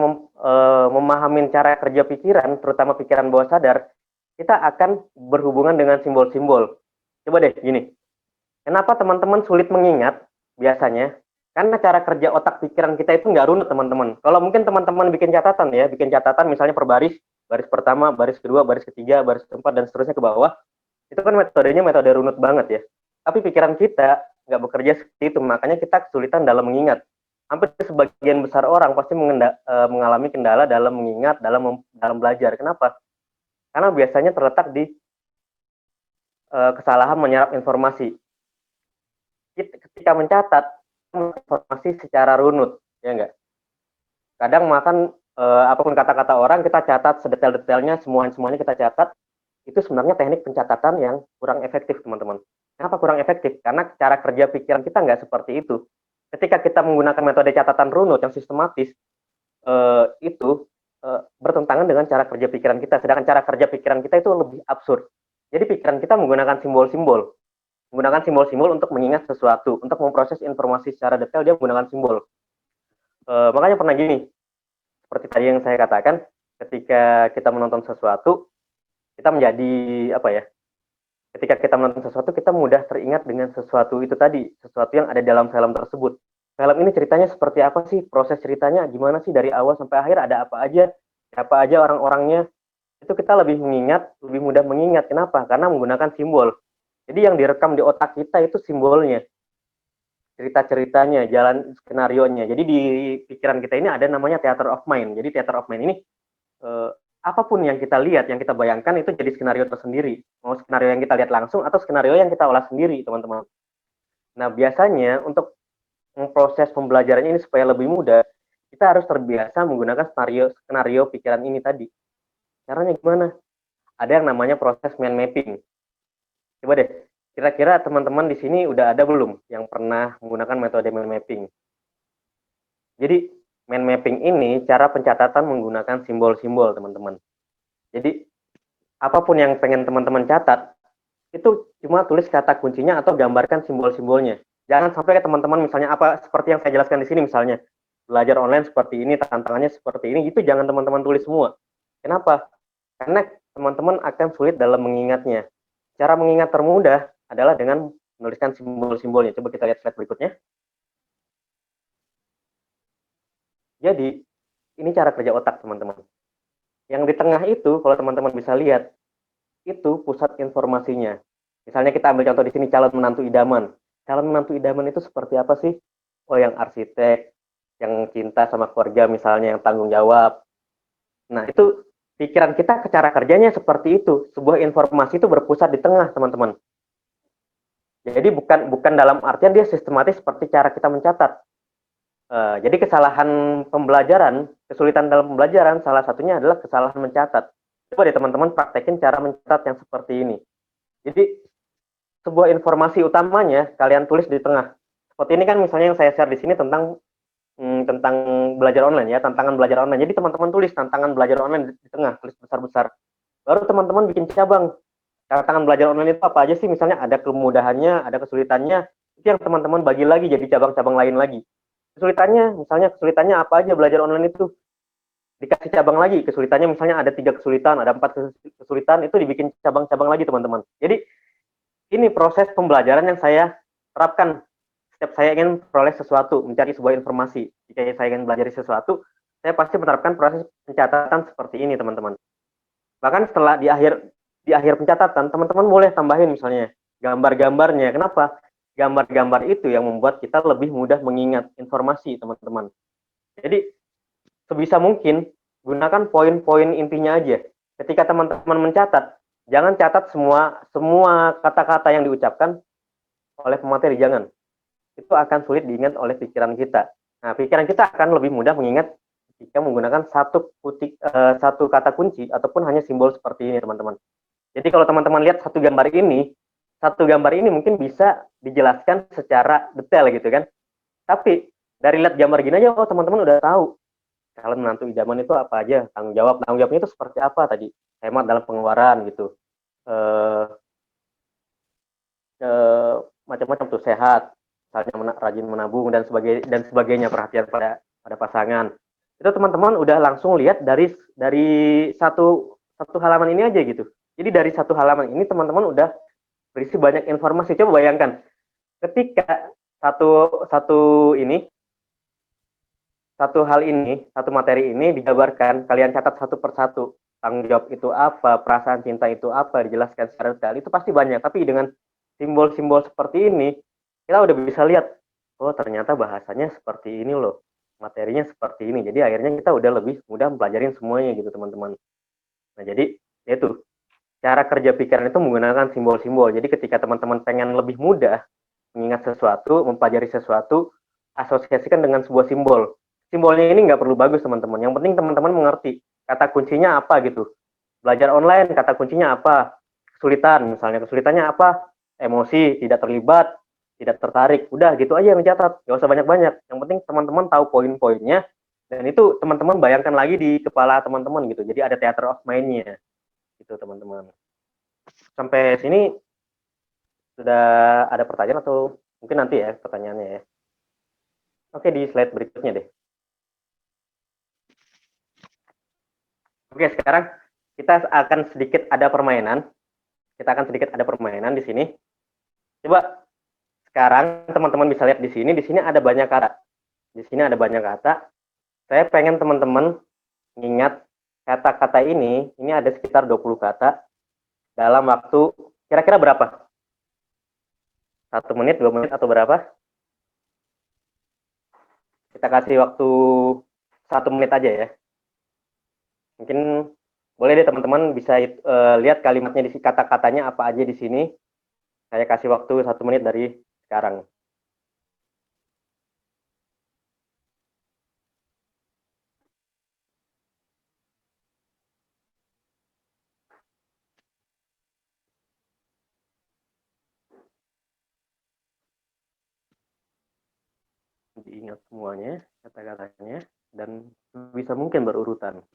memahami cara kerja pikiran, terutama pikiran bawah sadar, kita akan berhubungan dengan simbol-simbol. Coba deh gini, kenapa teman-teman sulit mengingat biasanya? Karena cara kerja otak pikiran kita itu nggak runut, teman-teman. Kalau mungkin teman-teman bikin catatan misalnya per baris pertama, baris kedua, baris ketiga, baris keempat, dan seterusnya ke bawah, itu kan metodenya metode runut banget ya. Tapi pikiran kita nggak bekerja seperti itu, makanya kita kesulitan dalam mengingat. Hampir sebagian besar orang pasti mengalami kendala dalam mengingat, dalam belajar. Kenapa? Karena biasanya terletak di kesalahan menyerap informasi. Ketika mencatat informasi secara runut, ya enggak? Kadang makan apapun kata-kata orang kita catat sedetail-detailnya, semuanya kita catat. Itu sebenarnya teknik pencatatan yang kurang efektif, teman-teman. Kenapa kurang efektif? Karena cara kerja pikiran kita nggak seperti itu. Ketika kita menggunakan metode catatan runut yang sistematis, itu bertentangan dengan cara kerja pikiran kita. Sedangkan cara kerja pikiran kita itu lebih absurd. Jadi pikiran kita menggunakan simbol-simbol. Menggunakan simbol-simbol untuk mengingat sesuatu, untuk memproses informasi secara detail, dia menggunakan simbol. Makanya pernah gini, seperti tadi yang saya katakan, ketika kita menonton sesuatu, kita menjadi, ketika kita menonton sesuatu, kita mudah teringat dengan sesuatu itu tadi, sesuatu yang ada dalam film tersebut. Film ini ceritanya seperti apa sih, proses ceritanya gimana sih dari awal sampai akhir, ada apa aja, siapa aja orang-orangnya, itu kita lebih mudah mengingat. Kenapa? Karena menggunakan simbol. Jadi yang direkam di otak kita itu simbolnya, cerita-ceritanya, jalan skenario-nya. Jadi di pikiran kita ini ada namanya theater of mind. Jadi theater of mind ini apapun yang kita lihat, yang kita bayangkan itu jadi skenario tersendiri. Mau skenario yang kita lihat langsung atau skenario yang kita olah sendiri, teman-teman. Nah, biasanya untuk proses pembelajarannya ini supaya lebih mudah, kita harus terbiasa menggunakan skenario pikiran ini tadi. Caranya gimana? Ada yang namanya proses mind mapping. Coba deh, kira-kira teman-teman di sini udah ada belum yang pernah menggunakan metode mind mapping? Jadi, mind mapping ini cara pencatatan menggunakan simbol-simbol, teman-teman. Jadi, apapun yang pengen teman-teman catat, itu cuma tulis kata kuncinya atau gambarkan simbol-simbolnya. Jangan sampai teman-teman misalnya apa seperti yang saya jelaskan di sini misalnya, belajar online seperti ini, tantangannya seperti ini, itu jangan teman-teman tulis semua. Kenapa? Karena teman-teman akan sulit dalam mengingatnya. Cara mengingat termudah adalah dengan menuliskan simbol-simbolnya. Coba kita lihat slide berikutnya. Jadi, ini cara kerja otak, teman-teman. Yang di tengah itu, kalau teman-teman bisa lihat, itu pusat informasinya. Misalnya kita ambil contoh di sini, calon menantu idaman. Calon menantu idaman itu seperti apa sih? Oh, yang arsitek, yang cinta sama keluarga misalnya, yang tanggung jawab. Nah, itu pikiran kita cara kerjanya seperti itu. Sebuah informasi itu berpusat di tengah, teman-teman. Jadi bukan dalam artian dia sistematis seperti cara kita mencatat. Jadi kesalahan pembelajaran, kesulitan dalam pembelajaran, salah satunya adalah kesalahan mencatat. Coba deh teman-teman praktekin cara mencatat yang seperti ini. Jadi sebuah informasi utamanya kalian tulis di tengah. Seperti ini kan misalnya yang saya share di sini tentang belajar online ya, tantangan belajar online. Jadi teman-teman tulis tantangan belajar online di tengah, tulis besar-besar. Baru teman-teman bikin cabang. Tantangan belajar online itu apa aja sih? Misalnya ada kemudahannya, ada kesulitannya. Itu yang teman-teman bagi lagi jadi cabang-cabang lain lagi. Kesulitannya apa aja belajar online itu? Dikasih cabang lagi. Kesulitannya misalnya ada 3 kesulitan, ada 4 kesulitan, itu dibikin cabang-cabang lagi teman-teman. Jadi ini proses pembelajaran yang saya terapkan setiap saya ingin peroleh sesuatu, mencari sebuah informasi. Jika saya ingin belajar sesuatu, saya pasti menerapkan proses pencatatan seperti ini, teman-teman. Bahkan setelah di akhir pencatatan, teman-teman boleh tambahin misalnya gambar-gambarnya. Kenapa? Gambar-gambar itu yang membuat kita lebih mudah mengingat informasi, teman-teman. Jadi, sebisa mungkin gunakan poin-poin intinya aja. Ketika teman-teman mencatat, jangan catat semua kata-kata yang diucapkan oleh pemateri, jangan. Itu akan sulit diingat oleh pikiran kita. Nah, pikiran kita akan lebih mudah mengingat jika menggunakan satu kata kunci ataupun hanya simbol seperti ini, teman-teman. Jadi kalau teman-teman lihat satu gambar ini mungkin bisa dijelaskan secara detail gitu kan. Tapi dari lihat gambar gini aja, oh teman-teman udah tahu calon menantu idaman itu apa aja, tanggung jawabnya itu seperti apa tadi, hemat dalam pengeluaran gitu, macam-macam tuh, sehat, misalnya rajin menabung dan sebagainya, perhatian pada pasangan. Itu teman-teman udah langsung lihat dari satu halaman ini aja gitu. Jadi dari satu halaman ini teman-teman udah berisi banyak informasi. Coba bayangkan ketika satu materi ini dijabarkan, kalian catat satu persatu. Tanggung jawab itu apa, perasaan cinta itu apa, dijelaskan secara detail. Itu pasti banyak, tapi dengan simbol-simbol seperti ini, kita udah bisa lihat, oh ternyata bahasanya seperti ini loh, materinya seperti ini. Jadi akhirnya kita udah lebih mudah mempelajarin semuanya gitu, teman-teman. Nah, jadi itu cara kerja pikiran itu menggunakan simbol-simbol. Jadi ketika teman-teman pengen lebih mudah mengingat sesuatu, mempelajari sesuatu, asosiasikan dengan sebuah simbol. Simbolnya ini nggak perlu bagus, teman-teman. Yang penting teman-teman mengerti kata kuncinya apa gitu. Belajar online, kata kuncinya apa? Kesulitan, misalnya kesulitannya apa? Emosi, tidak terlibat, tidak tertarik. Udah gitu aja yang mencatat. Nggak usah banyak-banyak. Yang penting teman-teman tahu poin-poinnya, dan itu teman-teman bayangkan lagi di kepala teman-teman gitu. Jadi ada theater of mind-nya. Gitu, teman-teman. Sampai sini sudah ada pertanyaan atau mungkin nanti ya pertanyaannya ya. Oke, di slide berikutnya deh. Oke, sekarang kita akan sedikit ada permainan. Di sini. Coba sekarang teman-teman bisa lihat di sini ada banyak kata. Saya pengen teman-teman ingat kata-kata ini ada sekitar 20 kata dalam waktu kira-kira berapa? 1 menit, 2 menit, atau berapa? Kita kasih waktu 1 menit aja ya. Mungkin boleh deh teman-teman bisa lihat kalimatnya di kata-katanya apa aja di sini. Saya kasih waktu 1 menit dari sekarang. Diingat semuanya kata-katanya dan bisa mungkin berurutan.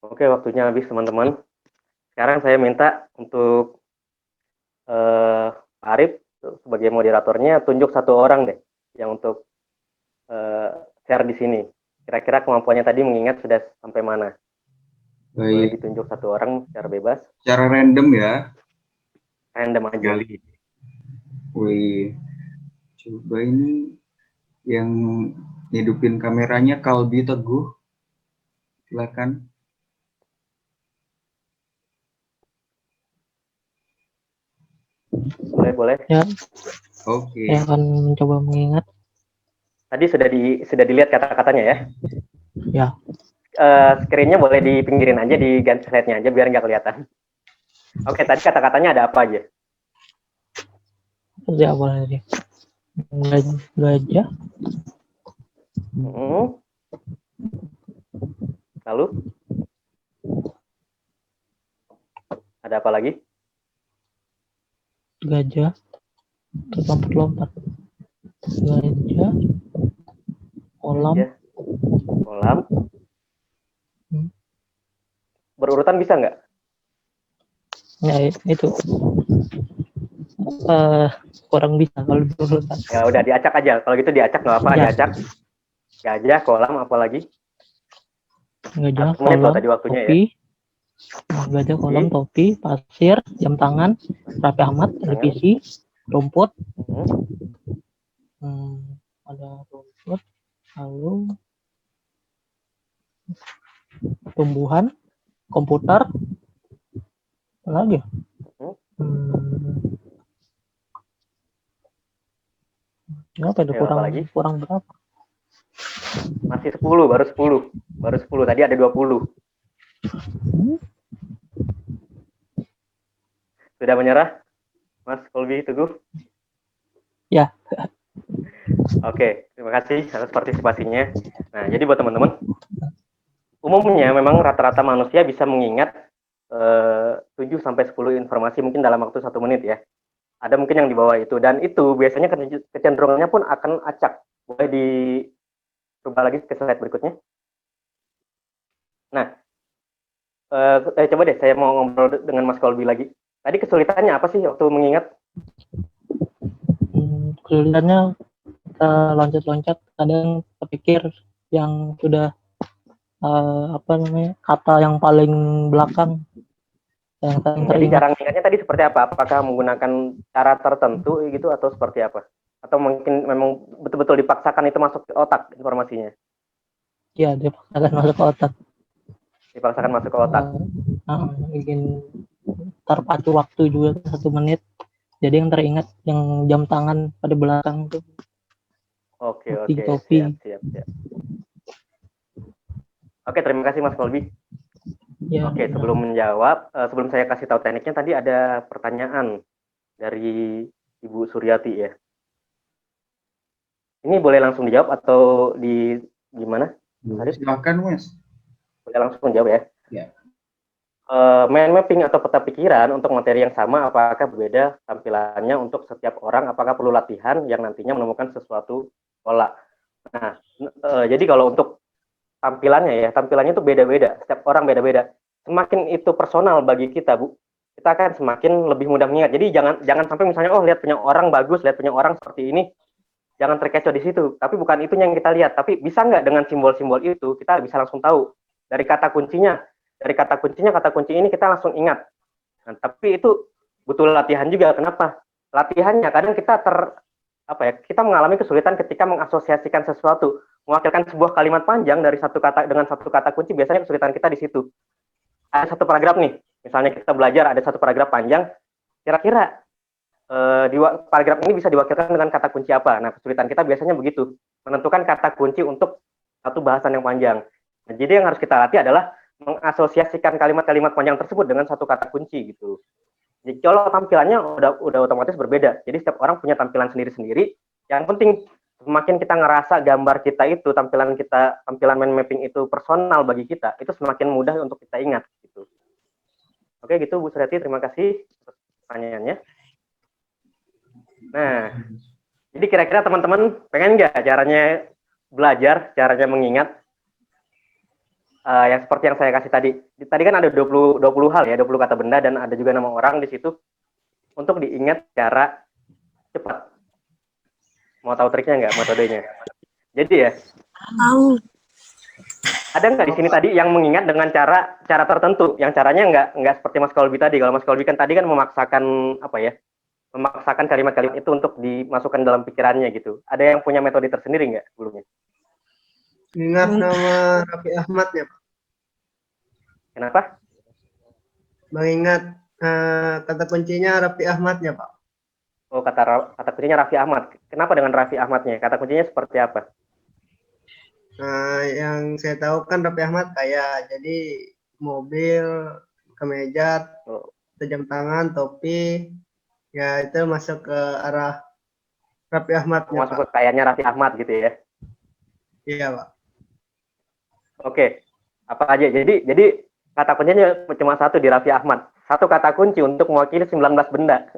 Oke, waktunya habis teman-teman. Sekarang saya minta untuk Pak Arif sebagai moderatornya tunjuk satu orang deh yang untuk share di sini. Kira-kira kemampuannya tadi mengingat sudah sampai mana? Boleh Baik, ditunjuk satu orang secara bebas, secara random ya. random aja. Kali. Wih, coba ini yang hidupin kameranya Kalbi Teguh. Silakan. Boleh. Ya, Oke. saya akan mencoba mengingat. Tadi sudah dilihat kata-katanya ya? Ya. Screen-nya boleh dipinggirin aja, diganti slide-nya aja biar nggak kelihatan. Oke, tadi kata-katanya ada apa aja? Kerja apa tadi? Gajah. Lalu? Ada apa lagi? Gajah. Lompat-lompat. Gajah. Kolam. Gajah. Kolam. Berurutan bisa nggak? Ya, itu. Kurang bisa kalau berurutan. Ya udah diacak aja. Kalau gitu diacak nggak apa, Ya. diacak. Gajah, kolam, apa lagi? Gajah, 1 menit loh kolam, tadi waktunya topi. ya. Gajah, kolam, topi, pasir, jam tangan, Raffi Ahmad, televisi, rumput. Ada rumput, lalu tumbuhan, komputer, apa lagi? Berapa itu? Kurang berapa? Masih 10, baru 10. Baru 10, tadi ada 20. Sudah menyerah, Mas Kolbi Teguh? Ya. Oke, terima kasih atas partisipasinya. Nah, jadi buat teman-teman, umumnya memang rata-rata manusia bisa mengingat 7-10 informasi mungkin dalam waktu 1 menit ya. Ada mungkin yang di bawah itu, dan itu biasanya kecenderungannya pun akan acak. Boleh dirubah lagi ke slide berikutnya. Nah, coba deh saya mau ngobrol dengan Mas Kolbi lagi. Tadi kesulitannya apa sih waktu mengingat? Kesulitannya kita loncat-loncat, kadang terpikir yang sudah kata yang paling belakang yang paling Jadi teringat. cara mengingatnya tadi seperti apa? Apakah menggunakan cara tertentu gitu atau seperti apa? Atau mungkin memang betul-betul dipaksakan itu masuk ke otak informasinya? Iya, dipaksakan masuk ke otak. Dipaksakan masuk ke otak. Bikin terpacu waktu juga 1 menit. Jadi yang teringat yang jam tangan pada belakang itu. Oke, topi. Siap. Oke, terima kasih Mas Kolbi. Ya, Oke, sebelum menjawab, sebelum saya kasih tahu tekniknya, tadi ada pertanyaan dari Ibu Suryati ya. Ini boleh langsung dijawab atau gimana? Silakan, Mas. Boleh langsung jawab ya. Ya. mind mapping atau peta pikiran untuk materi yang sama, apakah berbeda tampilannya untuk setiap orang, apakah perlu latihan yang nantinya menemukan sesuatu pola. Nah, jadi kalau untuk tampilannya itu beda-beda, setiap orang beda-beda. Semakin itu personal bagi kita, Bu, kita akan semakin lebih mudah mengingat. Jadi jangan sampai misalnya, oh lihat punya orang bagus, lihat punya orang seperti ini, jangan terkecoh di situ. Tapi bukan itu yang kita lihat, tapi bisa nggak dengan simbol-simbol itu, kita bisa langsung tahu dari kata kuncinya, kata kunci ini kita langsung ingat. Nah, tapi itu butuh latihan juga. Kenapa? Latihannya kadang kita kita mengalami kesulitan ketika mengasosiasikan sesuatu, mewakilkan sebuah kalimat panjang dari satu kata dengan satu kata kunci. Biasanya kesulitan kita di situ. Ada satu paragraf nih, misalnya kita belajar ada satu paragraf panjang, kira-kira di paragraf ini bisa diwakilkan dengan kata kunci apa? Nah, kesulitan kita biasanya begitu, menentukan kata kunci untuk satu bahasan yang panjang. Nah, jadi yang harus kita latih adalah mengasosiasikan kalimat-kalimat panjang tersebut dengan satu kata kunci gitu. Jadi kalau tampilannya udah otomatis berbeda. Jadi setiap orang punya tampilan sendiri-sendiri. Yang penting semakin kita ngerasa gambar kita itu, tampilan mind mapping itu personal bagi kita, itu semakin mudah untuk kita ingat gitu. Oke gitu Bu Suryati, terima kasih atas pertanyaannya. Nah, jadi kira-kira teman-teman pengen nggak caranya belajar, caranya mengingat? Yang seperti yang saya kasih tadi. Tadi kan ada 20 hal ya, 20 kata benda dan ada juga nama orang di situ untuk diingat secara cepat. Mau tahu triknya nggak, metodenya? Jadi ya. Tahu. Ada nggak di sini tadi yang mengingat dengan cara tertentu, yang caranya nggak seperti Mas Kolbi tadi. Kalau Mas Kolbi kan tadi kan memaksakan kalimat-kalimat itu untuk dimasukkan dalam pikirannya gitu. Ada yang punya metode tersendiri nggak sebelumnya? Ingat nama Raffi Ahmad ya, Pak. Kenapa? Mengingat kata kuncinya Raffi Ahmadnya, Pak. Oh, kata kuncinya Raffi Ahmad. Kenapa dengan Raffi Ahmadnya? Kata kuncinya seperti apa? Yang saya tahu kan Raffi Ahmad kayak jadi mobil, kemeja, jam tangan, topi, ya itu masuk ke arah Raffi Ahmadnya, masuk ke kayaknya Raffi Ahmad gitu ya? Iya, Pak. Oke, apa aja? Jadi kata kuncinya cuma satu di Raffi Ahmad. Satu kata kunci untuk mewakili 19 benda.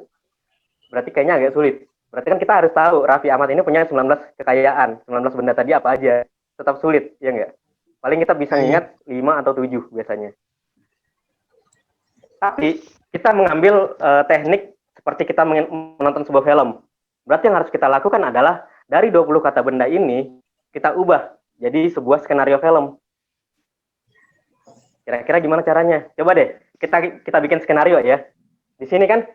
Berarti kayaknya agak sulit. Berarti kan kita harus tahu Raffi Ahmad ini punya 19 kekayaan. 19 benda tadi apa aja. Tetap sulit, ya enggak? Paling kita bisa ingat 5 atau 7 biasanya. Tapi kita mengambil teknik seperti kita menonton sebuah film. Berarti yang harus kita lakukan adalah dari 20 kata benda ini kita ubah jadi sebuah skenario film. Kira-kira gimana caranya? Coba deh, kita bikin skenario ya. Di sini kan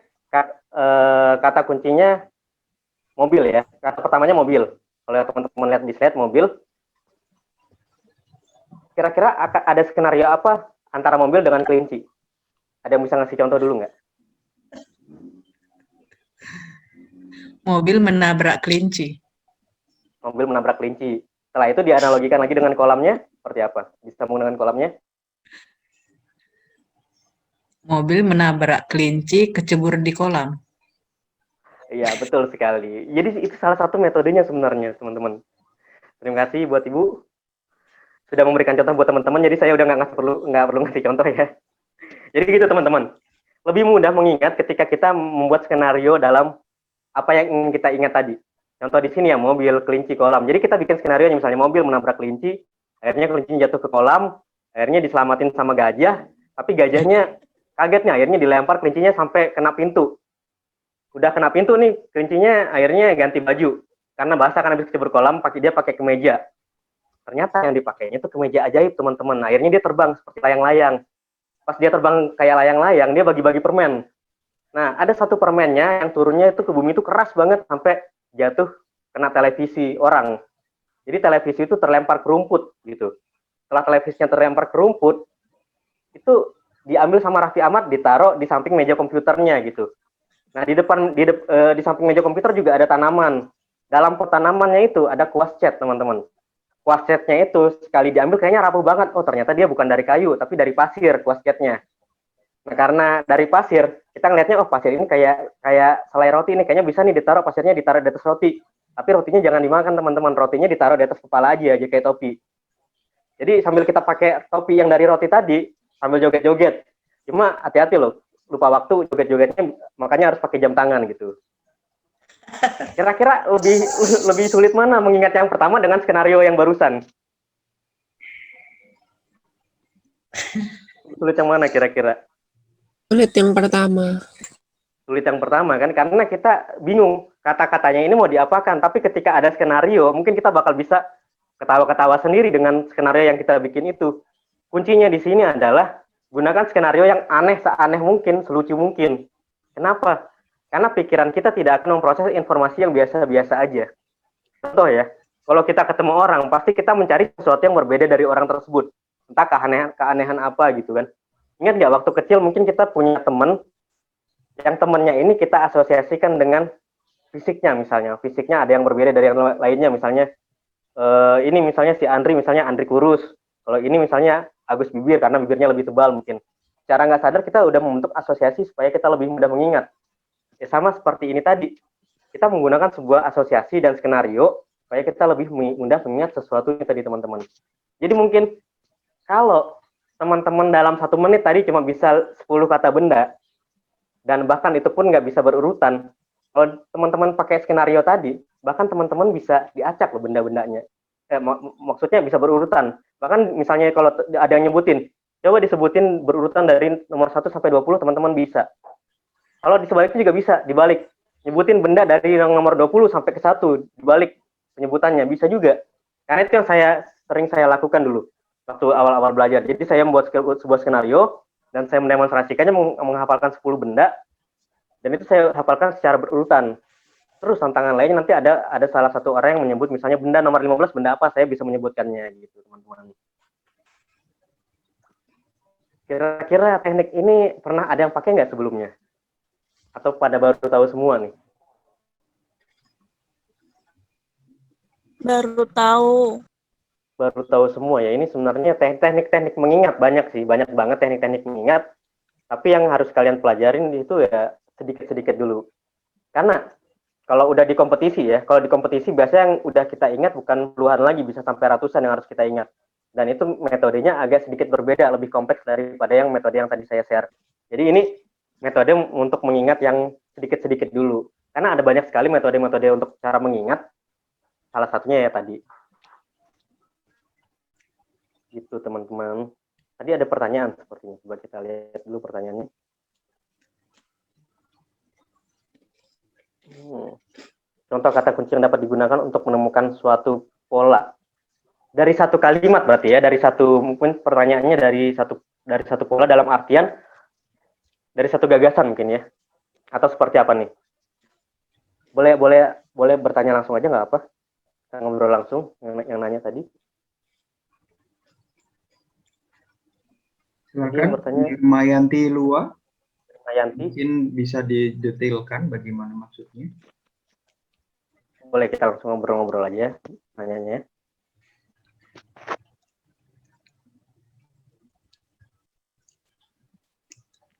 kata kuncinya mobil ya. Kata pertamanya mobil. Kalau teman-teman lihat di slide mobil, kira-kira ada skenario apa antara mobil dengan kelinci? Ada yang bisa ngasih contoh dulu nggak? Mobil menabrak kelinci. Mobil menabrak kelinci. Setelah itu dianalogikan lagi dengan kolamnya, seperti apa? Disambung dengan kolamnya? Mobil menabrak kelinci, kecebur di kolam. Iya, betul sekali. Jadi itu salah satu metodenya sebenarnya, teman-teman. Terima kasih buat Ibu sudah memberikan contoh buat teman-teman. Jadi saya udah nggak perlu ngasih contoh ya. Jadi gitu teman-teman. Lebih mudah mengingat ketika kita membuat skenario dalam apa yang ingin kita ingat tadi. Contoh di sini ya, mobil, kelinci, kolam. Jadi kita bikin skenario misalnya mobil menabrak kelinci, akhirnya kelinci jatuh ke kolam, akhirnya diselamatin sama gajah, tapi gajahnya kaget nih, akhirnya dilempar kelincinya sampai kena pintu. Udah kena pintu nih, kelincinya akhirnya ganti baju. Karena basah kan habis kecebur kolam, dia pakai kemeja. Ternyata yang dipakainya itu kemeja ajaib, teman-teman. Akhirnya dia terbang seperti layang-layang. Pas dia terbang kayak layang-layang, dia bagi-bagi permen. Nah, ada satu permennya yang turunnya itu ke bumi itu keras banget sampai jatuh kena televisi orang. Jadi televisi itu terlempar ke rumput gitu. Setelah televisinya terlempar ke rumput, itu diambil sama Raffi Ahmad, ditaruh di samping meja komputernya gitu. Nah, di samping meja komputer juga ada tanaman. Dalam pot tanamannya itu ada kuas cat, teman-teman. Kuas catnya itu sekali diambil kayaknya rapuh banget. Oh, ternyata dia bukan dari kayu, tapi dari pasir kuas catnya. Nah, karena dari pasir, kita ngelihatnya, oh pasir ini kayak selai roti ini, kayaknya bisa nih pasirnya ditaruh di atas roti. Tapi rotinya jangan dimakan, teman-teman. Rotinya ditaruh di atas kepala aja kayak topi. Jadi sambil kita pakai topi yang dari roti tadi, sambil joget-joget. Cuma hati-hati loh, lupa waktu joget-jogetnya, makanya harus pakai jam tangan gitu. Kira-kira lebih sulit mana mengingat yang pertama dengan skenario yang barusan? Sulit yang mana kira-kira? Sulit yang pertama. Sulit yang pertama kan, karena kita bingung kata-katanya ini mau diapakan, tapi ketika ada skenario, mungkin kita bakal bisa ketawa-ketawa sendiri dengan skenario yang kita bikin itu. Kuncinya di sini adalah gunakan skenario yang aneh, seaneh mungkin, selucu mungkin. Kenapa? Karena pikiran kita tidak akan memproses informasi yang biasa-biasa aja. Contoh ya, kalau kita ketemu orang, pasti kita mencari sesuatu yang berbeda dari orang tersebut. Entah keanehan apa gitu kan. Ingat nggak, waktu kecil mungkin kita punya teman, yang temannya ini kita asosiasikan dengan fisiknya misalnya. Fisiknya ada yang berbeda dari yang lainnya, misalnya ini misalnya si Andri, misalnya Andri kurus. Kalau ini misalnya Agus bibir, karena bibirnya lebih tebal mungkin. Secara nggak sadar kita udah membentuk asosiasi supaya kita lebih mudah mengingat. Ya sama seperti ini tadi, kita menggunakan sebuah asosiasi dan skenario supaya kita lebih mudah mengingat sesuatu yang tadi teman-teman. Jadi mungkin kalau teman-teman dalam 1 menit tadi cuma bisa 10 kata benda, dan bahkan itu pun nggak bisa berurutan, kalau teman-teman pakai skenario tadi, bahkan teman-teman bisa diacak loh benda-bendanya. Maksudnya bisa berurutan. Bahkan misalnya kalau ada yang nyebutin, coba disebutin berurutan dari nomor 1 sampai 20, teman-teman bisa. Kalau di sebaliknya juga bisa, dibalik. Nyebutin benda dari yang nomor 20 sampai ke 1, dibalik penyebutannya, bisa juga. Karena itu yang sering saya lakukan dulu, waktu awal-awal belajar. Jadi saya membuat sebuah skenario, dan saya mendemonstrasikannya menghafalkan 10 benda, dan itu saya hafalkan secara berurutan. Terus tantangan lainnya nanti ada salah satu orang yang menyebut misalnya benda nomor 15, benda apa, saya bisa menyebutkannya gitu teman-teman. Kira-kira teknik ini pernah ada yang pakai nggak sebelumnya? Atau pada baru tahu semua nih? Baru tahu. Baru tahu semua ya. Ini sebenarnya teknik-teknik mengingat banyak sih, banyak banget teknik-teknik mengingat. Tapi yang harus kalian pelajarin itu ya sedikit-sedikit dulu. Karena kalau udah di kompetisi ya, kalau di kompetisi biasanya yang udah kita ingat bukan puluhan lagi, bisa sampai ratusan yang harus kita ingat. Dan itu metodenya agak sedikit berbeda, lebih kompleks daripada yang metode yang tadi saya share. Jadi ini metode untuk mengingat yang sedikit-sedikit dulu. Karena ada banyak sekali metode-metode untuk cara mengingat. Salah satunya ya tadi. Gitu teman-teman. Tadi ada pertanyaan sepertinya. Coba kita lihat dulu pertanyaannya. Contoh kata kunci yang dapat digunakan untuk menemukan suatu pola. Dari satu kalimat berarti ya, mungkin pertanyaannya dari satu pola dalam artian dari satu gagasan mungkin ya. Atau seperti apa nih? Boleh bertanya langsung aja nggak apa? Kita ngobrol langsung yang nanya tadi. Silakan, Mayanti Lua. Mayanti. Mungkin bisa didetailkan bagaimana maksudnya. Boleh kita langsung ngobrol-ngobrol aja nanyanya.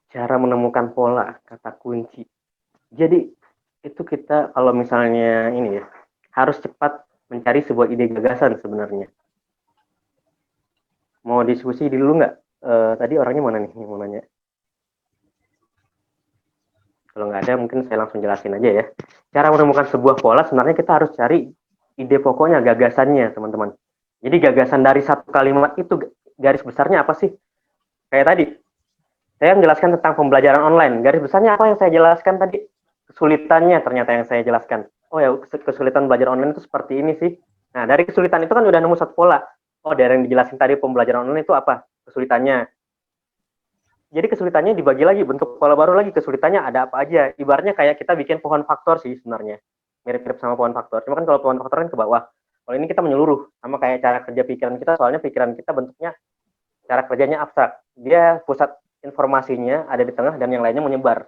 Cara menemukan pola, kata kunci. Jadi itu kita kalau misalnya ini ya, harus cepat mencari sebuah ide gagasan sebenarnya. Mau diskusi dulu nggak? Tadi orangnya mana nih yang mau nanya? Kalau nggak ada, mungkin saya langsung jelasin aja ya. Cara menemukan sebuah pola, sebenarnya kita harus cari ide pokoknya, gagasannya, teman-teman. Jadi gagasan dari satu kalimat itu, garis besarnya apa sih? Kayak tadi, saya menjelaskan tentang pembelajaran online. Garis besarnya apa yang saya jelaskan tadi? Kesulitannya ternyata yang saya jelaskan. Oh ya, kesulitan belajar online itu seperti ini sih. Nah, dari kesulitan itu kan udah nemu satu pola. Oh, dari yang dijelasin tadi pembelajaran online itu apa? Kesulitannya. Jadi kesulitannya dibagi lagi, bentuk pola baru lagi, kesulitannya ada apa aja. Ibaratnya kayak kita bikin pohon faktor sih sebenarnya. Mirip-mirip sama pohon faktor. Cuma kan kalau pohon faktor kan ke bawah. Kalau ini kita menyeluruh, sama kayak cara kerja pikiran kita, soalnya pikiran kita bentuknya, cara kerjanya abstrak. Dia pusat informasinya ada di tengah dan yang lainnya menyebar.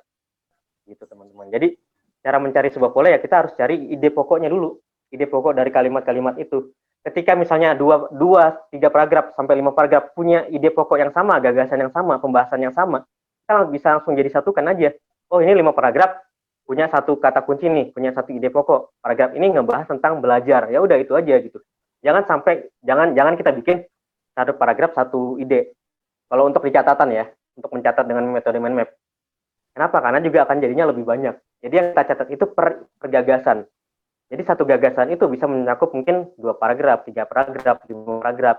Gitu teman-teman. Jadi cara mencari sebuah pola ya kita harus cari ide pokoknya dulu. Ide pokok dari kalimat-kalimat itu. Ketika misalnya 2, 3 paragraf sampai 5 paragraf punya ide pokok yang sama, gagasan yang sama, pembahasan yang sama, kita bisa langsung jadi satukan aja. Oh ini 5 paragraf punya satu kata kunci nih, punya satu ide pokok. Paragraf ini ngebahas tentang belajar. Ya udah itu aja gitu. Jangan kita bikin satu paragraf satu ide. Kalau untuk di catatan ya, untuk mencatat dengan metode mind map. Kenapa? Karena juga akan jadinya lebih banyak. Jadi yang kita catat itu per gagasan. Jadi satu gagasan itu bisa mencakup mungkin 2 paragraf, 3 paragraf, 5 paragraf,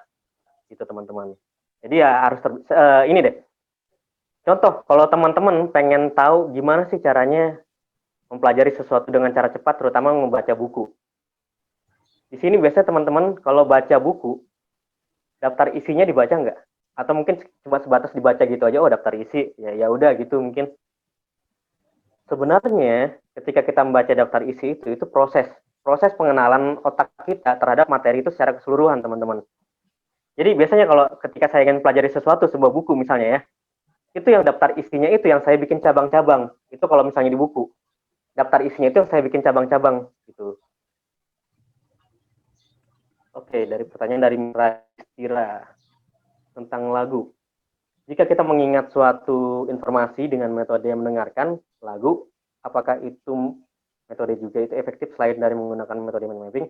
gitu teman-teman. Jadi ya harus ini deh. Contoh, kalau teman-teman pengen tahu gimana sih caranya mempelajari sesuatu dengan cara cepat, terutama membaca buku. Di sini biasanya teman-teman kalau baca buku, daftar isinya dibaca nggak? Atau mungkin cuma sebatas dibaca gitu aja, oh daftar isi, ya udah gitu mungkin. Sebenarnya ketika kita membaca daftar isi itu proses pengenalan otak kita terhadap materi itu secara keseluruhan, teman-teman. Jadi biasanya kalau ketika saya ingin pelajari sesuatu, sebuah buku misalnya ya, itu yang daftar isinya itu yang saya bikin cabang-cabang. Itu kalau misalnya di buku. Daftar isinya itu yang saya bikin cabang-cabang gitu. Oke, dari pertanyaan dari Mira tentang lagu. Jika kita mengingat suatu informasi dengan metode yang mendengarkan lagu, apakah itu metode juga itu efektif selain dari menggunakan metode mind mapping?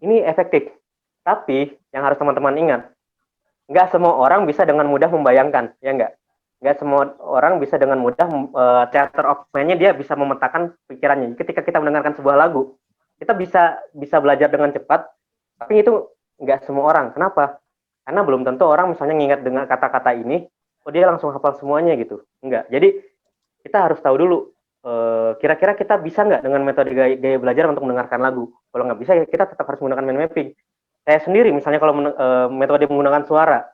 Ini efektif, tapi yang harus teman-teman ingat, nggak semua orang bisa dengan mudah membayangkan, ya nggak? Nggak semua orang bisa dengan mudah theater of mind-nya dia bisa memetakan pikirannya. Ketika kita mendengarkan sebuah lagu, kita bisa belajar dengan cepat, tapi itu nggak semua orang. Kenapa? Karena belum tentu orang misalnya ngingat dengan kata-kata ini, oh dia langsung hafal semuanya gitu. Enggak. Jadi kita harus tahu dulu, kira-kira kita bisa nggak dengan metode gaya belajar untuk mendengarkan lagu. Kalau nggak bisa, ya kita tetap harus menggunakan mind mapping. Saya sendiri misalnya kalau metode menggunakan suara,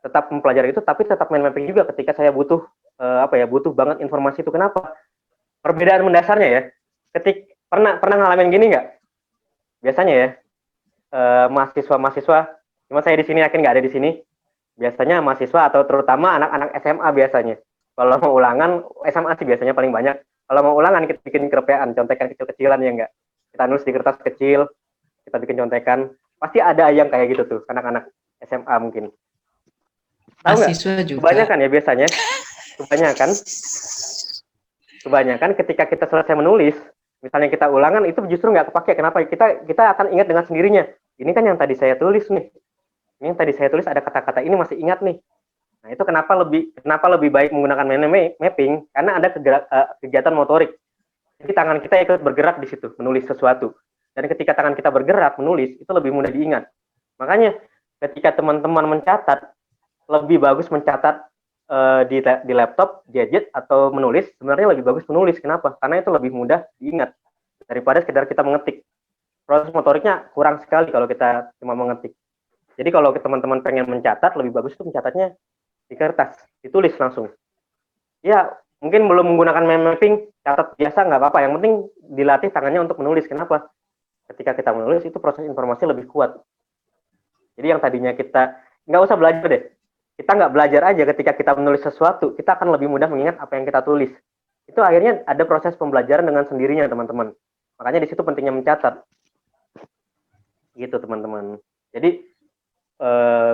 tetap mempelajari itu, tapi tetap mind mapping juga ketika saya butuh butuh banget informasi itu. Kenapa? Perbedaan mendasarnya ya. Pernah ngalamin gini nggak? Biasanya ya, mahasiswa, cuma saya di sini yakin nggak ada di sini. Biasanya mahasiswa atau terutama anak-anak SMA biasanya. Kalau mau ulangan, SMA sih biasanya paling banyak. Kalau mau ulangan kita bikin kerepean, contekan kecil-kecilan ya nggak. Kita nulis di kertas kecil, kita bikin contekan. Pasti ada yang kayak gitu tuh, anak-anak SMA mungkin. Tahu nggak? Kebanyakan ya biasanya. Kebanyakan ketika kita selesai menulis, misalnya kita ulangan itu justru nggak kepake. Kenapa? Kita akan ingat dengan sendirinya. Ini kan yang tadi saya tulis nih. Ini yang tadi saya tulis ada kata-kata ini masih ingat nih. Nah itu kenapa lebih baik menggunakan mind mapping? Karena ada kegiatan motorik. Jadi tangan kita ikut bergerak di situ menulis sesuatu. Dan ketika tangan kita bergerak menulis itu lebih mudah diingat. Makanya ketika teman-teman mencatat, lebih bagus mencatat di laptop, gadget atau menulis. Sebenarnya lebih bagus menulis. Kenapa? Karena itu lebih mudah diingat daripada sekedar kita mengetik. Proses motoriknya kurang sekali kalau kita cuma mengetik. Jadi kalau teman-teman pengen mencatat, lebih bagus itu mencatatnya di kertas, ditulis langsung. Ya, mungkin belum menggunakan mind mapping, catat biasa nggak apa-apa. Yang penting dilatih tangannya untuk menulis. Kenapa? Ketika kita menulis, itu proses informasi lebih kuat. Jadi yang tadinya kita nggak usah belajar deh. Kita nggak belajar aja ketika kita menulis sesuatu, kita akan lebih mudah mengingat apa yang kita tulis. Itu akhirnya ada proses pembelajaran dengan sendirinya, teman-teman. Makanya di situ pentingnya mencatat. Gitu, teman-teman. Jadi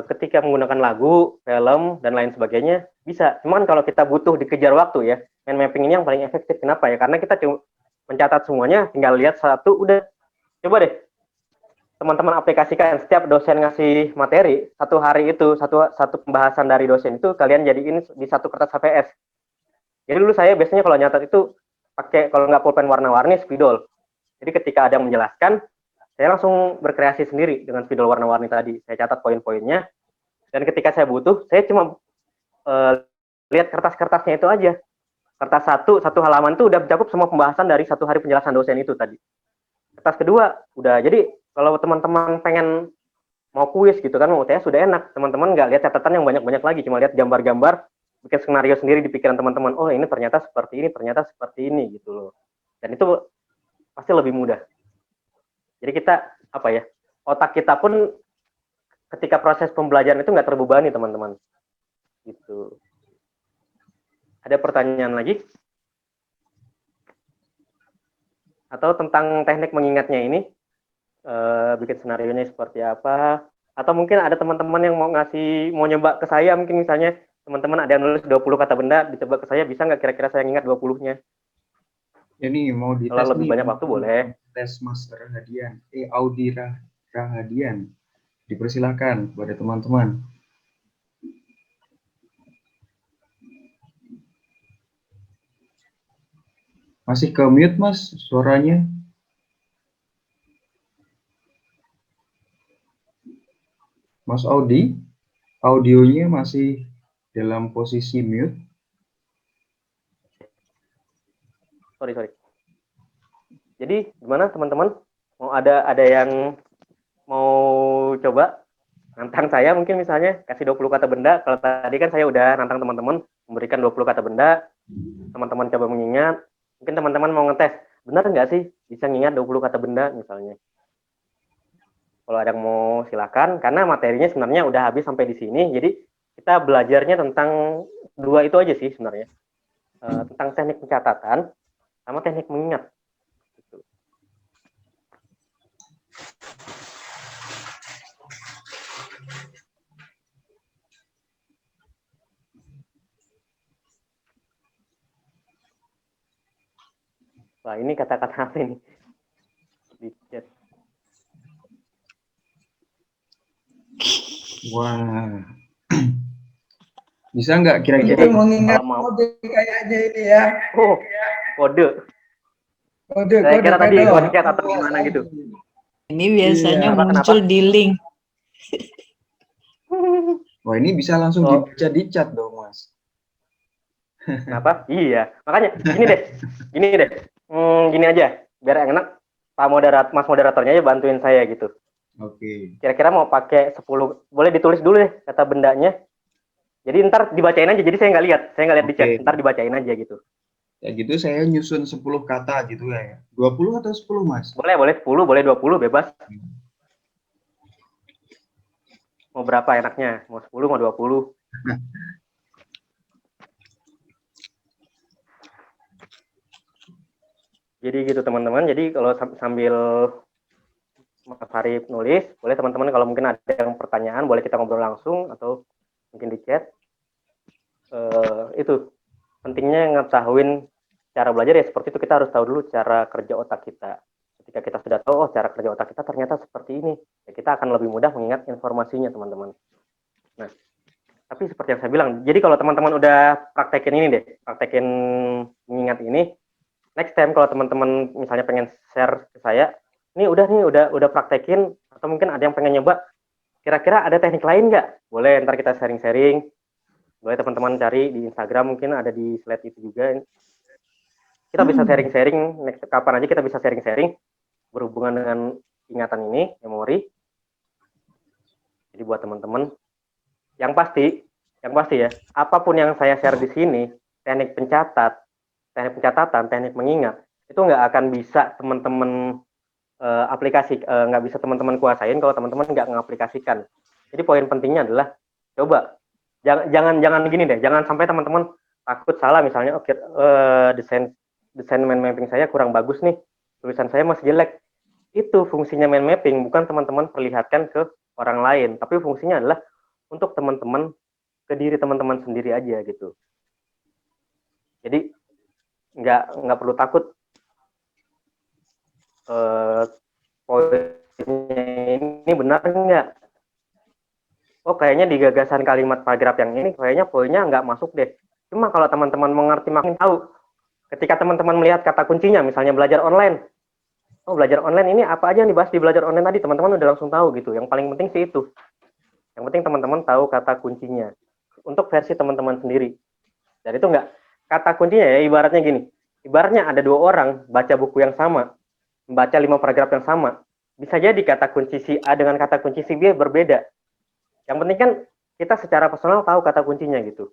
ketika menggunakan lagu, film, dan lain sebagainya, bisa. Cuman kalau kita butuh dikejar waktu ya, mind mapping ini yang paling efektif. Kenapa ya? Karena kita cuma mencatat semuanya, tinggal lihat satu, udah. Coba deh, teman-teman aplikasikan. Setiap dosen ngasih materi, satu hari itu, satu pembahasan dari dosen itu, kalian jadiin di satu kertas HVS. Jadi dulu saya biasanya kalau nyatat itu, pakai, kalau nggak pulpen warna-warni, spidol. Jadi ketika ada yang menjelaskan, saya langsung berkreasi sendiri dengan spidol warna-warni tadi. Saya catat poin-poinnya, dan ketika saya butuh, saya cuma lihat kertas-kertasnya itu aja. Kertas satu halaman itu udah mencakup semua pembahasan dari satu hari penjelasan dosen itu tadi. Kertas kedua, udah. Jadi kalau teman-teman pengen mau kuis gitu kan, mau UTS sudah enak. Teman-teman nggak lihat catatan yang banyak-banyak lagi, cuma lihat gambar-gambar, bikin skenario sendiri di pikiran teman-teman. Oh ini ternyata seperti ini gitu loh. Dan itu pasti lebih mudah. Jadi kita, otak kita pun ketika proses pembelajaran itu nggak terbebani, teman-teman. Gitu. Ada pertanyaan lagi? Atau tentang teknik mengingatnya ini, bikin senarionya seperti apa? Atau mungkin ada teman-teman yang mau nyoba ke saya, mungkin misalnya teman-teman ada yang nulis 20 kata benda, dicoba ke saya, bisa nggak kira-kira saya ingat 20-nya? Ini mau dites. Kalau lebih banyak waktu boleh. Tes Mas Rahadian, Audi Rahadian. Dipersilakan kepada teman-teman. Masih ke mute, Mas, suaranya. Mas Audi, audionya masih dalam posisi mute. Sorry. Jadi gimana teman-teman? Mau ada yang mau coba nantang saya mungkin misalnya kasih 20 kata benda. Kalau tadi kan saya udah nantang teman-teman memberikan 20 kata benda. Teman-teman coba mengingat. Mungkin teman-teman mau ngetes, benar nggak sih bisa ngingat 20 kata benda misalnya? Kalau ada yang mau silakan, karena materinya sebenarnya udah habis sampai di sini. Jadi kita belajarnya tentang dua itu aja sih sebenarnya. Tentang teknik pencatatan sama teknik mengingat. Gitu. Wah, ini kata-kata apa ini? Di chat. Wah. Bisa nggak Kita kira-kira mengingat kalau mau. kode kayaknya ini ya. Oh, kode. Saya kira tadi chat atau gimana gitu. Ini biasanya Iya. muncul di link. Wah, ini bisa langsung dibaca di chat dong, Mas. Kenapa? Iya. Makanya gini deh. Gini aja, biar enak. Mas moderatornya aja bantuin saya gitu. Oke. Kira-kira mau pakai 10, boleh ditulis dulu deh kata bendanya. Jadi ntar dibacain aja, jadi saya nggak lihat di chat, ntar dibacain aja gitu. Ya gitu saya nyusun 10 kata gitu ya. 20 atau 10, Mas? Boleh 10, boleh 20, bebas. Mau berapa enaknya? Mau 10, mau 20? Jadi gitu teman-teman, jadi kalau sambil Mas Harif nulis, boleh teman-teman kalau mungkin ada yang pertanyaan, boleh kita ngobrol langsung atau mungkin di chat. Itu pentingnya ngetahuin cara belajar ya seperti itu, kita harus tahu dulu cara kerja otak kita. Ketika kita sudah tahu, oh cara kerja otak kita ternyata seperti ini, ya kita akan lebih mudah mengingat informasinya teman-teman. Nah, tapi seperti yang saya bilang, jadi kalau teman-teman udah praktekin ini deh, praktekin mengingat ini, next time kalau teman-teman misalnya pengen share ke saya, ini udah praktekin, atau mungkin ada yang pengen nyoba, kira-kira ada teknik lain nggak? Boleh ntar kita sharing-sharing, boleh teman-teman cari di Instagram, mungkin ada di slide itu juga. Kita bisa sharing-sharing, next kapan aja kita bisa sharing-sharing berhubungan dengan ingatan ini, memori. Jadi buat teman-teman, yang pasti ya, apapun yang saya share di sini, teknik pencatatan, teknik mengingat, itu nggak akan bisa teman-teman nggak bisa teman-teman kuasain kalau teman-teman nggak mengaplikasikan. Jadi poin pentingnya adalah coba jangan gini deh, jangan sampai teman-teman takut salah misalnya, oke, desain mind mapping saya kurang bagus nih, tulisan saya masih jelek. Itu fungsinya mind mapping, bukan teman-teman perlihatkan ke orang lain, tapi fungsinya adalah untuk teman-teman, ke diri teman-teman sendiri aja gitu. Jadi nggak perlu takut poinnya ini benar nggak? Oh kayaknya di gagasan kalimat paragraf yang ini kayaknya poinnya nggak masuk deh. Cuma kalau teman-teman mengerti, makin tahu. Ketika teman-teman melihat kata kuncinya, misalnya belajar online. Oh belajar online ini apa aja yang dibahas di belajar online tadi, teman-teman udah langsung tahu gitu. Yang paling penting sih itu. Yang penting teman-teman tahu kata kuncinya. Untuk versi teman-teman sendiri. Dan itu nggak, kata kuncinya ya ibaratnya gini. Ibaratnya ada 2 orang baca buku yang sama, membaca 5 paragraf yang sama. Bisa jadi kata kunci si A dengan kata kunci si B berbeda. Yang penting kan kita secara personal tahu kata kuncinya gitu.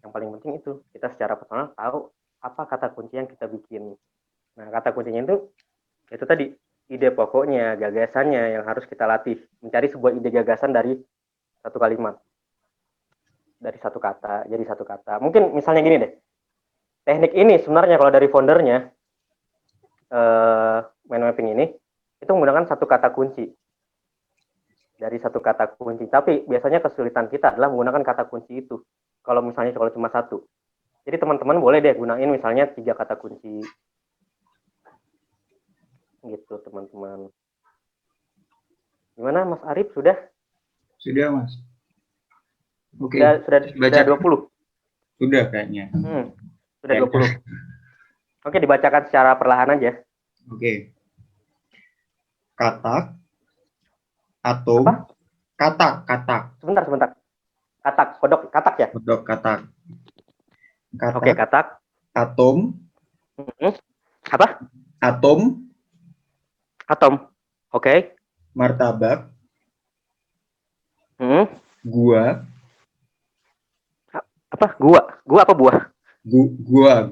Yang paling penting itu, kita secara personal tahu apa kata kunci yang kita bikin. Nah, kata kuncinya itu tadi, ide pokoknya, gagasannya yang harus kita latih. Mencari sebuah ide gagasan dari satu kalimat. Dari satu kata, jadi satu kata. Mungkin misalnya gini deh, teknik ini sebenarnya kalau dari foundernya, mind mapping ini, itu menggunakan satu kata kunci. Dari satu kata kunci. Tapi biasanya kesulitan kita adalah menggunakan kata kunci itu. Kalau cuma satu. Jadi teman-teman boleh deh gunain misalnya 3 kata kunci. Gitu teman-teman. Gimana Mas Arif, sudah? Sudah, Mas. Oke. Sudah 20? Sudah kayaknya. Sudah 20. Oke, dibacakan secara perlahan aja. Oke. Katak, atom, Apa? katak, Sebentar. Katak, kodok, katak ya? kodok katak. Oke, Katak, katak. atom, Apa? atom, Atom. Oke. martabak, Hmm. gua, Apa? Gua. Gua apa buah? gua,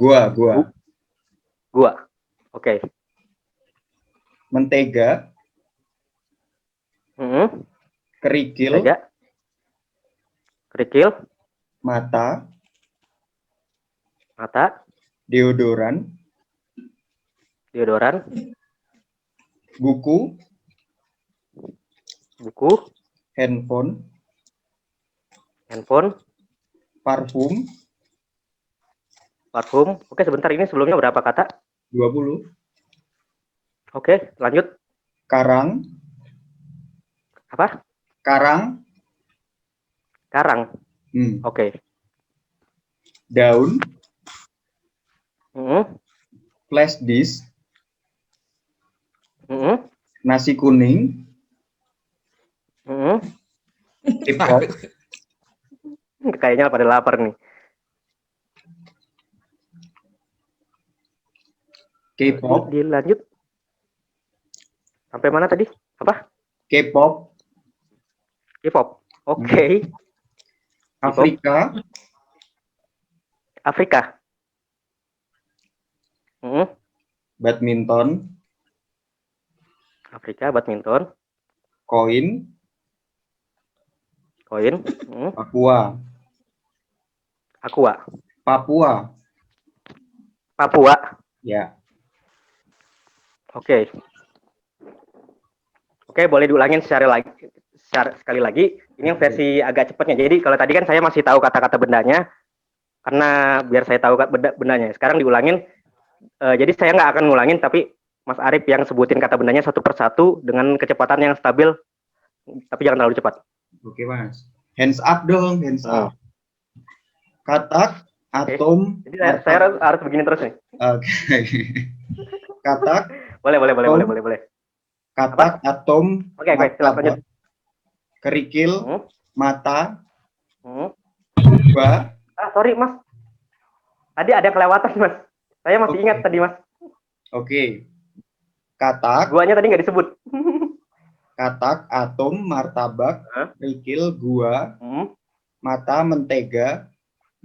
Gua. Oke. mentega, kerikil, Mentega. Kerikil. mata, Mata. deodoran, Deodoran. buku, Buku. handphone, Handphone. parfum, Parfum. Oke, sebentar, ini sebelumnya berapa kata? 20, Oke, lanjut. karang, Apa? karang, Karang. Oke. daun, Hmm. flash disk, Hmm. nasi kuning, Hmm. K-pop, Kayaknya pada lapar nih. K-pop, Dilanjut. Sampai mana tadi? Apa? K-pop, K-pop. Oke. Afrika, Afrika. badminton, Afrika, badminton, koin, koin, Papua, aqua, Papua, Papua. ya. Oke. Oke, boleh diulangin sekali lagi. Ini yang versi agak cepatnya. Jadi kalau tadi kan saya masih tahu kata-kata bendanya, karena biar saya tahu bendanya. Sekarang diulangin. Jadi saya nggak akan ngulangin, tapi Mas Arif yang sebutin kata bendanya satu persatu dengan kecepatan yang stabil, tapi jangan terlalu cepat. Oke, Mas. Hands up dong, hands up. Katak, atom, Jadi saya harus begini terus nih. Oke. Katak. Boleh. Katak, atom, Oke, lanjut. Kerikil, mata, gua. Sorry, Mas. Tadi ada kelewatan, Mas. Saya masih ingat tadi, Mas. Oke. Katak. Guanya tadi nggak disebut. Katak, atom, martabak, kerikil, gua, mata, mentega,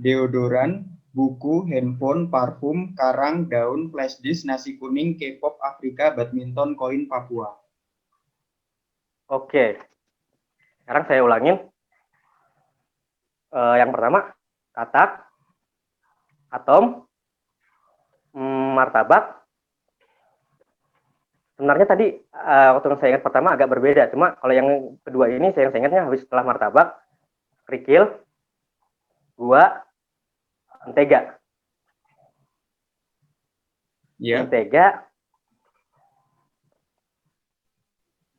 deodoran, buku, handphone, parfum, karang, daun, flash disk, nasi kuning, K-pop, Afrika, badminton, koin, Papua. Oke. Sekarang saya ulangin. Yang pertama, katak, atom, martabak. Sebenarnya tadi waktu saya ingat pertama agak berbeda. Cuma kalau yang kedua ini saya ingatnya habis setelah martabak, kerikil, gua, mentega. Yeah. Mentega,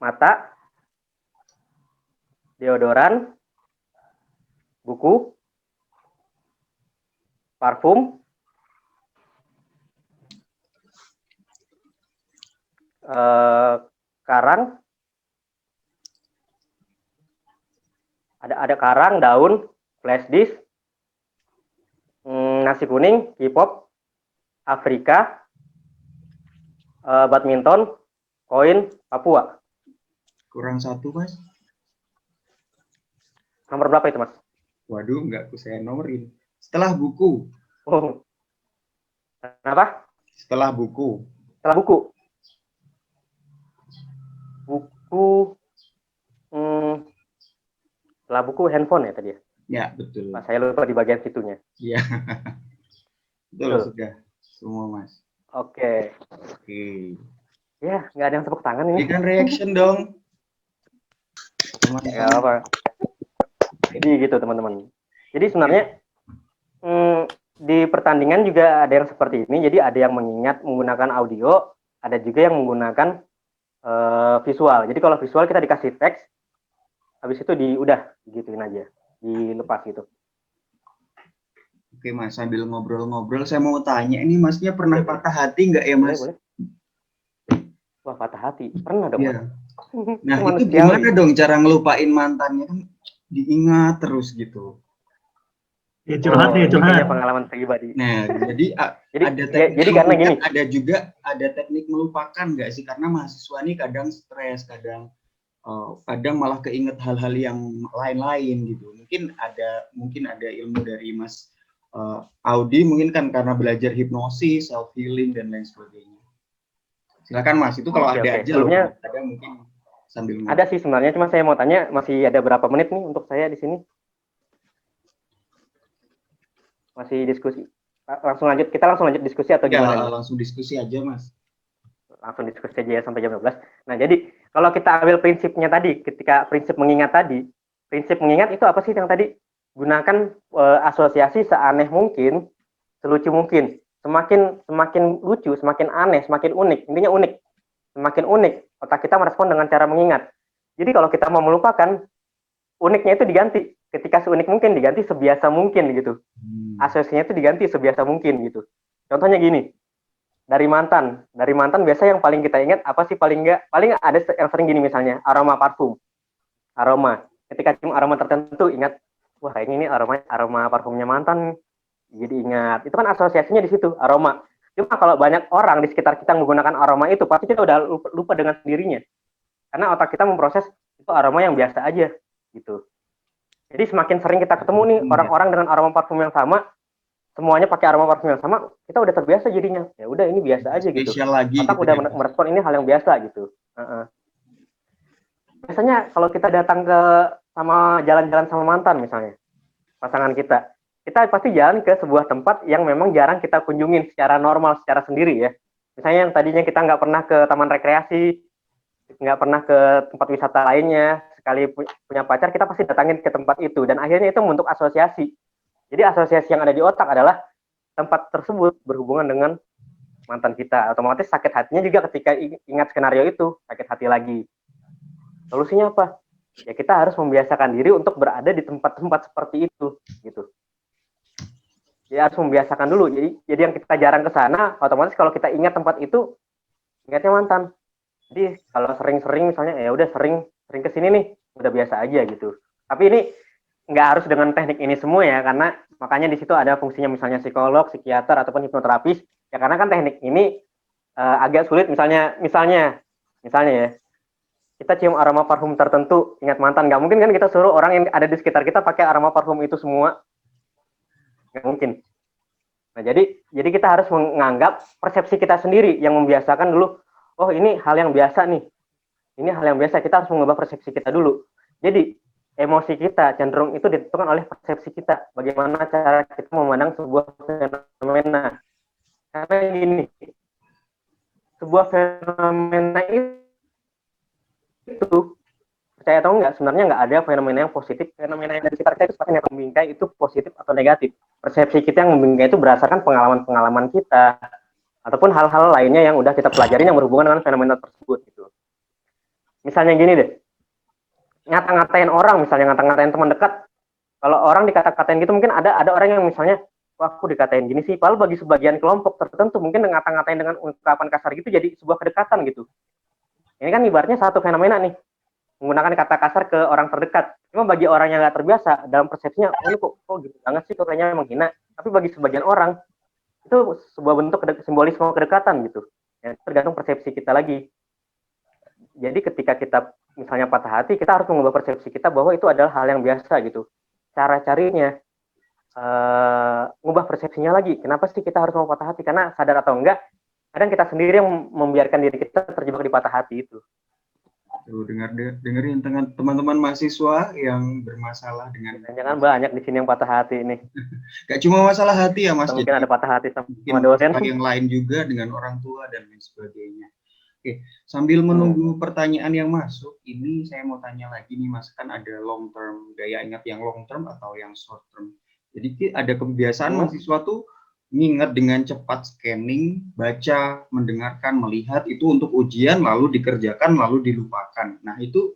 mata, deodoran, buku, parfum, karang, ada karang, daun, flash disk, nasi kuning, K-pop, Afrika, badminton, koin, Papua. Kurang satu, Mas. Nomor berapa itu, Mas? Waduh, nggak saya nomorin. Setelah buku. Oh. Kenapa? Setelah buku. Setelah buku. Setelah buku handphone ya tadi ya? Ya, betul. Mas, saya lupa di bagian situnya. Iya. Betul, sudah. Semua, Mas. Oke. Ya, nggak ada yang tepuk tangan ini. Berikan reaction dong. Ya, apa? Jadi gitu, teman-teman. Jadi sebenarnya di pertandingan juga ada yang seperti ini. Jadi ada yang mengingat menggunakan audio, ada juga yang menggunakan visual. Jadi kalau visual kita dikasih teks, habis itu udah gituin aja, dilepas gitu. Oke Mas, sambil ngobrol-ngobrol, saya mau tanya, ini Masnya pernah patah hati nggak ya Mas? Boleh. Wah, patah hati. Pernah dong, Iya. Mas. Nah, itu Manusiawi. gimana dong cara ngelupain mantannya, kan diingat terus gitu. Ya curhat nih, ini curhat. kayaknya pengalaman pribadi. Nah, jadi ada teknik jadi karena gini. ada teknik melupakan nggak sih? Karena mahasiswa ini kadang stres, kadang malah keinget hal-hal yang lain-lain gitu. Mungkin ada ilmu dari Mas Audi, mungkin kan karena belajar hipnosis, self healing dan lain sebagainya. Silakan Mas, itu kalau ada aja. Sebelumnya ada mungkin sambil ada sih sebenarnya, cuma saya mau tanya masih ada berapa menit nih untuk saya di sini? Masih diskusi. Kita langsung lanjut diskusi atau gimana? Ya, langsung diskusi aja Mas. Langsung diskusi aja ya sampai jam 12. Nah, jadi kalau kita ambil prinsipnya tadi, ketika prinsip mengingat tadi, prinsip mengingat itu apa sih yang tadi? Gunakan asosiasi seaneh mungkin, selucu mungkin. Semakin lucu, semakin aneh, semakin unik. Intinya unik. Semakin unik, otak kita merespon dengan cara mengingat. Jadi kalau kita mau melupakan, uniknya itu diganti. Ketika seunik mungkin diganti sebiasa mungkin gitu. Asosiasinya itu diganti sebiasa mungkin gitu. Contohnya gini, dari mantan biasa yang paling kita ingat apa sih? Paling ada yang sering gini misalnya, aroma parfum. Aroma. Ketika cium aroma tertentu ingat, wah ini aroma parfumnya mantan. Jadi ingat. Itu kan asosiasinya di situ, aroma. Cuma kalau banyak orang di sekitar kita menggunakan aroma itu, pasti kita udah lupa dengan sendirinya. Karena otak kita memproses itu aroma yang biasa aja gitu. Jadi semakin sering kita ketemu nih orang-orang dengan aroma parfum yang sama, semuanya pakai aroma parfum yang sama, kita udah terbiasa jadinya. Ya udah ini biasa aja gitu. Otak gitu udah merespon ini hal yang biasa gitu. Biasanya kalau kita datang jalan-jalan sama mantan misalnya, pasangan kita pasti jalan ke sebuah tempat yang memang jarang kita kunjungin secara normal, secara sendiri ya. Misalnya yang tadinya kita nggak pernah ke taman rekreasi, nggak pernah ke tempat wisata lainnya, sekali punya pacar kita pasti datangin ke tempat itu, dan akhirnya itu membentuk asosiasi. Jadi asosiasi yang ada di otak adalah tempat tersebut berhubungan dengan mantan kita. Otomatis sakit hatinya juga ketika ingat skenario itu, sakit hati lagi. Solusinya apa? Ya kita harus membiasakan diri untuk berada di tempat-tempat seperti itu gitu. Ya harus membiasakan dulu. Jadi yang kita jarang ke sana, otomatis kalau kita ingat tempat itu, ingatnya mantan. Jadi kalau sering-sering misalnya ya udah sering kesini nih, udah biasa aja gitu. Tapi ini nggak harus dengan teknik ini semua ya, karena makanya di situ ada fungsinya misalnya psikolog, psikiater ataupun hipnoterapis. Ya karena kan teknik ini agak sulit. Misalnya ya, kita cium aroma parfum tertentu, ingat mantan, nggak mungkin kan kita suruh orang yang ada di sekitar kita pakai aroma parfum itu semua, nggak mungkin. Nah jadi kita harus menganggap persepsi kita sendiri yang membiasakan dulu. Oh ini hal yang biasa nih. Ini hal yang biasa, kita harus mengubah persepsi kita dulu. Jadi, emosi kita cenderung itu ditentukan oleh persepsi kita. Bagaimana cara kita memandang sebuah fenomena. Karena gini, sebuah fenomena itu, percaya atau enggak, sebenarnya enggak ada fenomena yang positif. Fenomena yang dari sekitar kita itu seperti yang membingkai itu positif atau negatif. Persepsi kita yang membingkai itu berdasarkan pengalaman-pengalaman kita, ataupun hal-hal lainnya yang udah kita pelajarin yang berhubungan dengan fenomena tersebut gitu. Misalnya gini deh, ngata-ngatain orang, misalnya ngata-ngatain teman dekat. Kalau orang dikata-katain gitu, mungkin ada orang yang misalnya, wah aku dikatain gini sih, padahal bagi sebagian kelompok tertentu mungkin ngata-ngatain dengan ungkapan kasar gitu jadi sebuah kedekatan gitu. Ini kan ibaratnya satu fenomena nih, menggunakan kata kasar ke orang terdekat. Cuma bagi orang yang nggak terbiasa, dalam persepsinya, oh ini kok gitu banget sih, kok kayaknya menghina. Tapi bagi sebagian orang, itu sebuah bentuk simbolisme kedekatan gitu. Ya, tergantung persepsi kita lagi. Jadi ketika kita misalnya patah hati, kita harus mengubah persepsi kita bahwa itu adalah hal yang biasa gitu. Cara carinya, ngubah persepsinya lagi. Kenapa sih kita harus mau patah hati? Karena sadar atau enggak, kadang kita sendiri yang membiarkan diri kita terjebak di patah hati itu. Tuh, dengerin teman-teman mahasiswa yang bermasalah dengan... Jangan banyak di sini yang patah hati ini. Gak cuma masalah hati ya Mas. Mungkin ada patah hati sama dosen. Yang lain juga dengan orang tua dan lain sebagainya. Oke, sambil menunggu pertanyaan yang masuk, ini saya mau tanya lagi nih Mas, kan ada long term, daya ingat yang long term atau yang short term. Jadi ada kebiasaan mahasiswa tuh nginget dengan cepat, scanning, baca, mendengarkan, melihat, itu untuk ujian, lalu dikerjakan, lalu dilupakan. Nah itu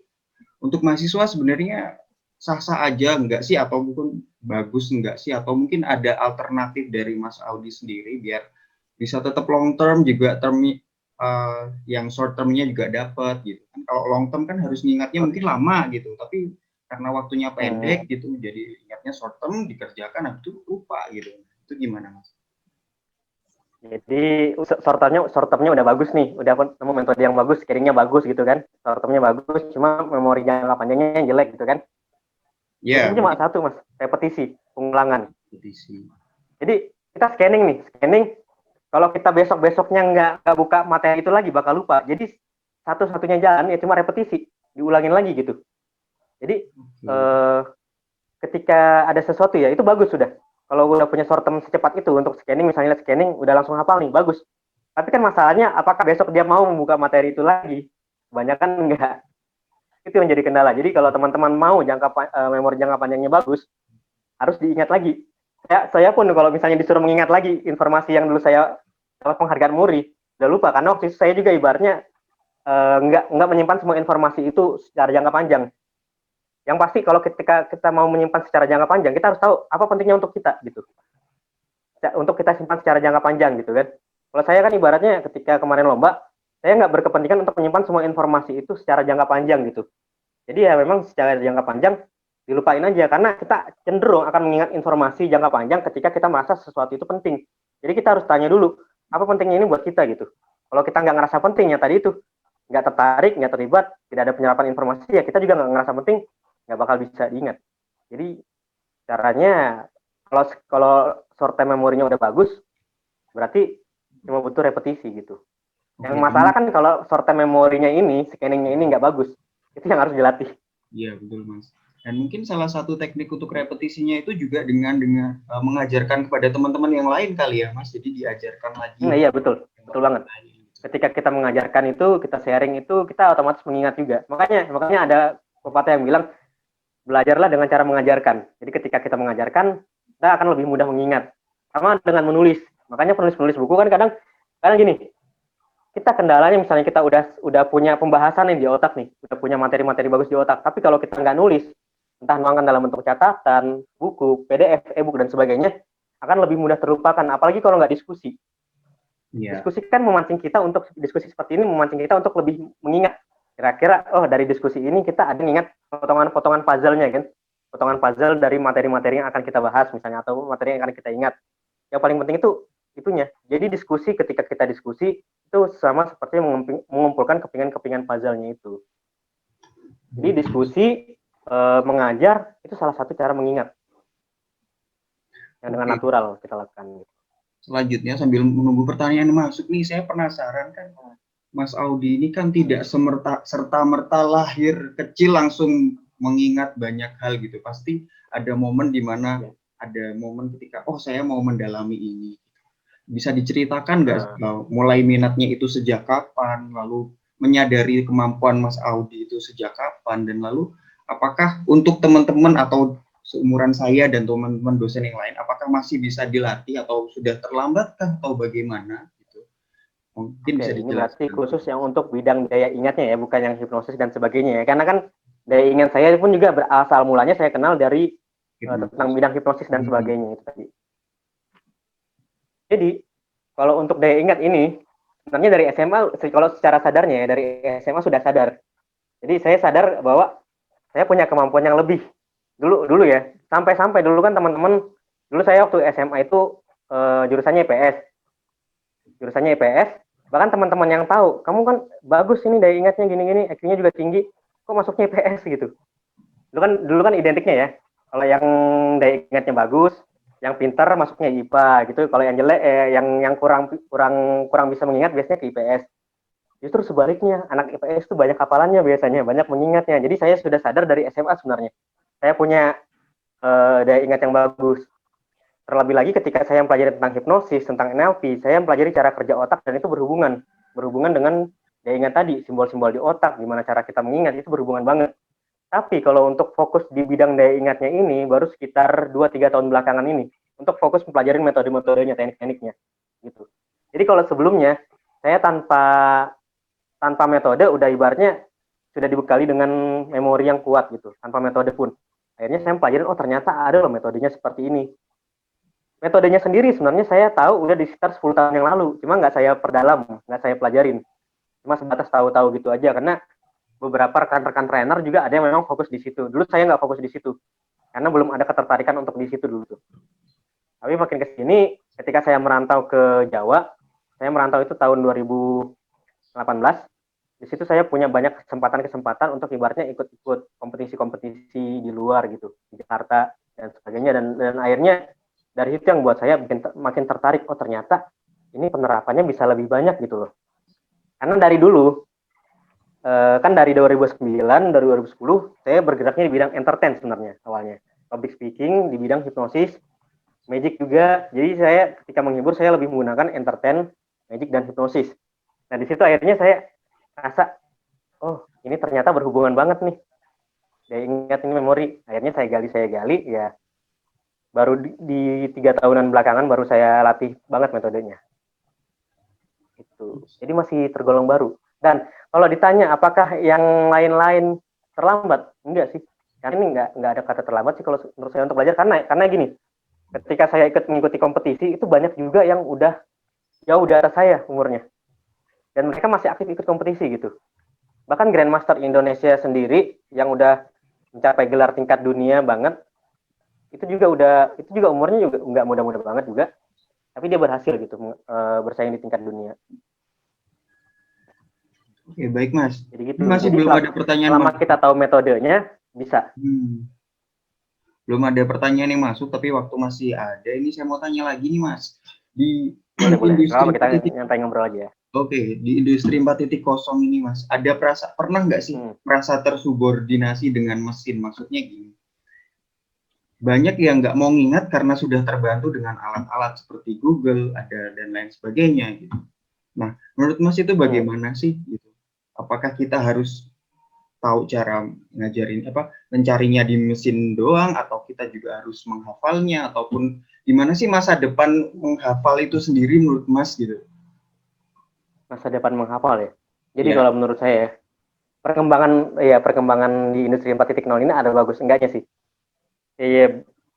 untuk mahasiswa sebenarnya sah-sah aja enggak sih, atau mungkin bagus enggak sih, atau mungkin ada alternatif dari Mas Audi sendiri biar bisa tetap long term juga yang short termnya juga dapat gitu kan. Kalau long term kan harus ngingatnya mungkin lama gitu, tapi karena waktunya pendek gitu, jadi ingatnya short term dikerjakan, habis itu lupa gitu. Itu gimana Mas? Jadi short termnya udah bagus nih, udah nemu metode yang bagus, scaringnya bagus gitu kan, short termnya bagus, cuma memori jangka panjangnya yang jelek gitu kan. Ya, cuma satu Mas, repetisi, pengulangan. Repetisi. Jadi kita scanning, kalau kita besok-besoknya nggak buka materi itu lagi bakal lupa. Jadi satu-satunya jalan ya cuma repetisi, diulangin lagi gitu. Jadi ketika ada sesuatu ya itu bagus sudah. Kalau udah punya short term secepat itu untuk scanning, misalnya scanning udah langsung hafal nih, bagus. Tapi kan masalahnya apakah besok dia mau membuka materi itu lagi? Kebanyakan enggak. Itu yang jadi kendala. Jadi kalau teman-teman mau memori jangka panjangnya bagus, harus diingat lagi. Saya pun kalau misalnya disuruh mengingat lagi informasi yang dulu saya dapat penghargaan Muri, udah lupa karena waktu itu saya juga ibaratnya nggak menyimpan semua informasi itu secara jangka panjang. Yang pasti kalau ketika kita mau menyimpan secara jangka panjang, kita harus tahu apa pentingnya untuk kita gitu. Untuk kita simpan secara jangka panjang gitu kan. Kalau saya kan ibaratnya ketika kemarin lomba, saya nggak berkepentingan untuk menyimpan semua informasi itu secara jangka panjang gitu. Jadi ya memang secara jangka panjang dilupain aja karena kita cenderung akan mengingat informasi jangka panjang ketika kita merasa sesuatu itu penting. Jadi kita harus tanya dulu, apa pentingnya ini buat kita gitu. Kalau kita nggak ngerasa penting ya tadi itu, nggak tertarik, nggak terlibat, tidak ada penyerapan informasi, ya kita juga nggak ngerasa penting, nggak bakal bisa diingat. Jadi caranya kalau short term memorinya udah bagus, berarti cuma butuh repetisi gitu. Yang masalah kan kalau short term memorinya ini, scanningnya ini nggak bagus, itu yang harus dilatih. Iya betul Mas. Dan mungkin salah satu teknik untuk repetisinya itu juga dengan mengajarkan kepada teman-teman yang lain kali ya Mas. Jadi diajarkan lagi. Iya betul banget. Ketika kita mengajarkan itu, kita sharing itu, kita otomatis mengingat juga. Makanya ada pepatah yang bilang belajarlah dengan cara mengajarkan. Jadi ketika kita mengajarkan, kita akan lebih mudah mengingat. Sama dengan menulis. Makanya penulis buku kan kadang gini, kita kendalanya misalnya kita udah punya pembahasan nih di otak nih, udah punya materi-materi bagus di otak, tapi kalau kita nggak nulis, entah nuangkan dalam bentuk catatan, buku, PDF, e-book dan sebagainya, akan lebih mudah terlupakan. Apalagi kalau nggak diskusi. Diskusi kan memancing kita untuk diskusi seperti ini, memancing kita untuk lebih mengingat. Kira-kira, dari diskusi ini kita ada ingat potongan-potongan puzzle-nya kan, potongan puzzle dari materi-materi yang akan kita bahas misalnya, atau materi yang akan kita ingat. Yang paling penting itu itunya. Jadi diskusi, ketika kita diskusi itu sama seperti mengumpulkan kepingan-kepingan puzzle-nya itu. Jadi diskusi, mengajar itu salah satu cara mengingat yang dengan natural kita lakukan. Selanjutnya sambil menunggu pertanyaan masuk nih, saya penasaran kan Mas Audi ini kan tidak serta-merta lahir kecil langsung mengingat banyak hal gitu. Pasti ada momen di mana ada momen ketika saya mau mendalami ini. Bisa diceritakan nggak mulai minatnya itu sejak kapan, lalu menyadari kemampuan Mas Audi itu sejak kapan, dan lalu apakah untuk teman-teman atau seumuran saya dan teman-teman dosen yang lain, apakah masih bisa dilatih atau sudah terlambatkah atau bagaimana? Mungkin bisa dijelaskan. Ini berarti khusus yang untuk bidang daya ingatnya ya, bukan yang hipnosis dan sebagainya ya. Karena kan daya ingat saya pun juga berasal mulanya saya kenal dari tentang bidang hipnosis dan sebagainya itu tadi. Jadi kalau untuk daya ingat ini sebenarnya dari SMA, kalau secara sadarnya ya, dari SMA sudah sadar. Jadi saya sadar bahwa saya punya kemampuan yang lebih. Dulu ya, sampai dulu kan teman-teman, dulu saya waktu SMA itu jurusannya IPS, bahkan teman-teman yang tahu, kamu kan bagus ini daya ingatnya gini-gini, IQ-nya juga tinggi, kok masuknya IPS gitu. Dulu kan identiknya ya, kalau yang daya ingatnya bagus, yang pintar masuknya IPA gitu, kalau yang jelek yang kurang bisa mengingat biasanya ke IPS. Justru sebaliknya, anak IPS itu banyak hafalannya biasanya, banyak mengingatnya. Jadi saya sudah sadar dari SMA sebenarnya, saya punya daya ingat yang bagus. Terlebih lagi ketika saya mempelajari tentang hipnosis, tentang NLP, saya mempelajari cara kerja otak dan itu berhubungan dengan daya ingat tadi, simbol-simbol di otak, gimana cara kita mengingat, itu berhubungan banget. Tapi kalau untuk fokus di bidang daya ingatnya ini, baru sekitar 2-3 tahun belakangan ini, untuk fokus mempelajari metode-metodenya, teknik-tekniknya. Gitu. Jadi kalau sebelumnya, saya tanpa metode, udah ibaratnya sudah dibekali dengan memori yang kuat gitu, tanpa metode pun. Akhirnya saya pelajarin, oh ternyata ada loh metodenya seperti ini. Metodenya sendiri sebenarnya saya tahu udah di sekitar 10 tahun yang lalu, cuma nggak saya perdalam, nggak saya pelajarin. Cuma sebatas tahu-tahu gitu aja, karena beberapa rekan-rekan trainer juga ada yang memang fokus di situ. Dulu saya nggak fokus di situ, karena belum ada ketertarikan untuk di situ dulu tuh. Tapi makin ke sini, ketika saya merantau ke Jawa, saya merantau itu tahun 2018, di situ saya punya banyak kesempatan-kesempatan untuk ibaratnya ikut-ikut kompetisi-kompetisi di luar gitu, di Jakarta dan sebagainya, dan akhirnya dari situ yang buat saya makin tertarik, oh ternyata ini penerapannya bisa lebih banyak gitu loh. Karena dari dulu, kan dari 2009, dari 2010, saya bergeraknya di bidang entertain sebenarnya awalnya. Public speaking, di bidang hipnosis, magic juga. Jadi saya ketika menghibur, saya lebih menggunakan entertain, magic, dan hipnosis. Nah di situ akhirnya saya rasa, oh ini ternyata berhubungan banget nih. Saya ingat ini memori, akhirnya saya gali, ya baru di 3 tahunan belakangan baru saya latih banget metodenya. Itu. Jadi masih tergolong baru. Dan kalau ditanya apakah yang lain-lain terlambat, enggak sih. Karena ini enggak ada kata terlambat sih kalau menurut saya untuk belajar, karena gini, ketika saya ikut mengikuti kompetisi itu banyak juga yang udah jauh di atas saya umurnya. Dan mereka masih aktif ikut kompetisi gitu. Bahkan Grandmaster Indonesia sendiri yang udah mencapai gelar tingkat dunia banget, itu juga umurnya juga nggak muda-muda banget juga, tapi dia berhasil gitu bersaing di tingkat dunia. Oke, baik Mas. Jadi gitu. Masih Jadi belum ada pertanyaan. Selama kita tahu metodenya bisa. Belum ada pertanyaan yang masuk, tapi waktu masih ada, ini saya mau tanya lagi nih Mas. Di boleh. industri Kita nyantai ngobrol aja ya. Oke, di industri 4.0 ini Mas, pernah nggak sih merasa tersubordinasi dengan mesin? Maksudnya gini, banyak yang nggak mau ngingat karena sudah terbantu dengan alat-alat seperti Google, dan lain sebagainya gitu. Nah, menurut Mas itu bagaimana sih gitu? Apakah kita harus tahu cara mencarinya di mesin doang, atau kita juga harus menghafalnya, ataupun gimana sih masa depan menghafal itu sendiri menurut Mas gitu? Masa depan menghafal ya. Jadi kalau menurut saya perkembangan di industri 4.0 ini ada bagus enggaknya sih.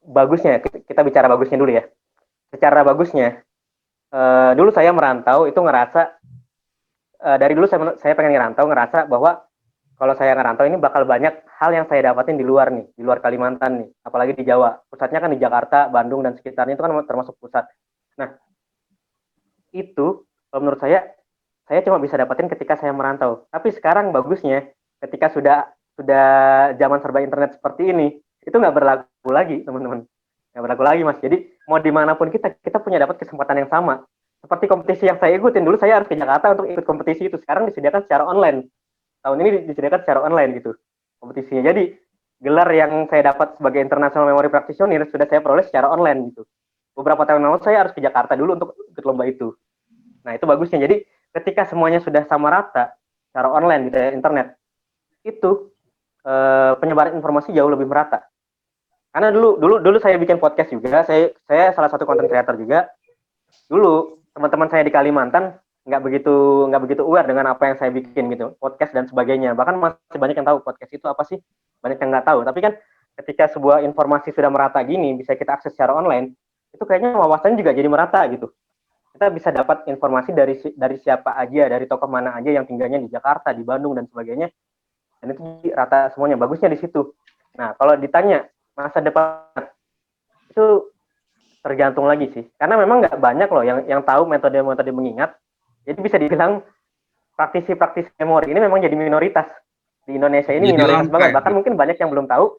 Bagusnya kita bicara bagusnya dulu ya. Secara bagusnya, dulu saya merantau itu ngerasa dari dulu saya pengen ngerantau, ngerasa bahwa kalau saya ngerantau ini bakal banyak hal yang saya dapatin di luar Kalimantan nih, apalagi di Jawa. Pusatnya kan di Jakarta, Bandung dan sekitarnya itu kan termasuk pusat. Nah, itu menurut saya cuma bisa dapatin ketika saya merantau. Tapi sekarang bagusnya ketika sudah zaman serba internet seperti ini, itu nggak berlaku lagi, teman-teman. Nggak berlaku lagi, Mas. Jadi mau dimanapun kita punya dapat kesempatan yang sama. Seperti kompetisi yang saya ikutin, dulu saya harus ke Jakarta untuk ikut kompetisi itu. Sekarang disediakan secara online. Tahun ini disediakan secara online gitu kompetisinya. Jadi gelar yang saya dapat sebagai International Memory Practitioner sudah saya peroleh secara online gitu. Beberapa tahun lalu saya harus ke Jakarta dulu untuk ikut lomba itu. Nah itu bagusnya. Jadi ketika semuanya sudah sama rata secara online gitu ya, internet, itu penyebaran informasi jauh lebih merata. Karena dulu saya bikin podcast juga, saya salah satu content creator juga. Dulu teman-teman saya di Kalimantan nggak begitu aware dengan apa yang saya bikin gitu, podcast dan sebagainya. Bahkan masih banyak yang tahu podcast itu apa sih, banyak yang nggak tahu. Tapi kan ketika sebuah informasi sudah merata gini, bisa kita akses secara online, itu kayaknya wawasannya juga jadi merata gitu. Kita bisa dapat informasi dari siapa aja, dari tokoh mana aja yang tinggalnya di Jakarta, di Bandung dan sebagainya. Dan itu rata semuanya, bagusnya di situ. Nah, kalau ditanya masa depan, itu tergantung lagi sih. Karena memang nggak banyak loh yang tahu metode-metode mengingat. Jadi bisa dibilang praktisi-praktisi memori ini memang jadi minoritas. Di Indonesia ini minoritas banget. Bahkan mungkin banyak yang belum tahu.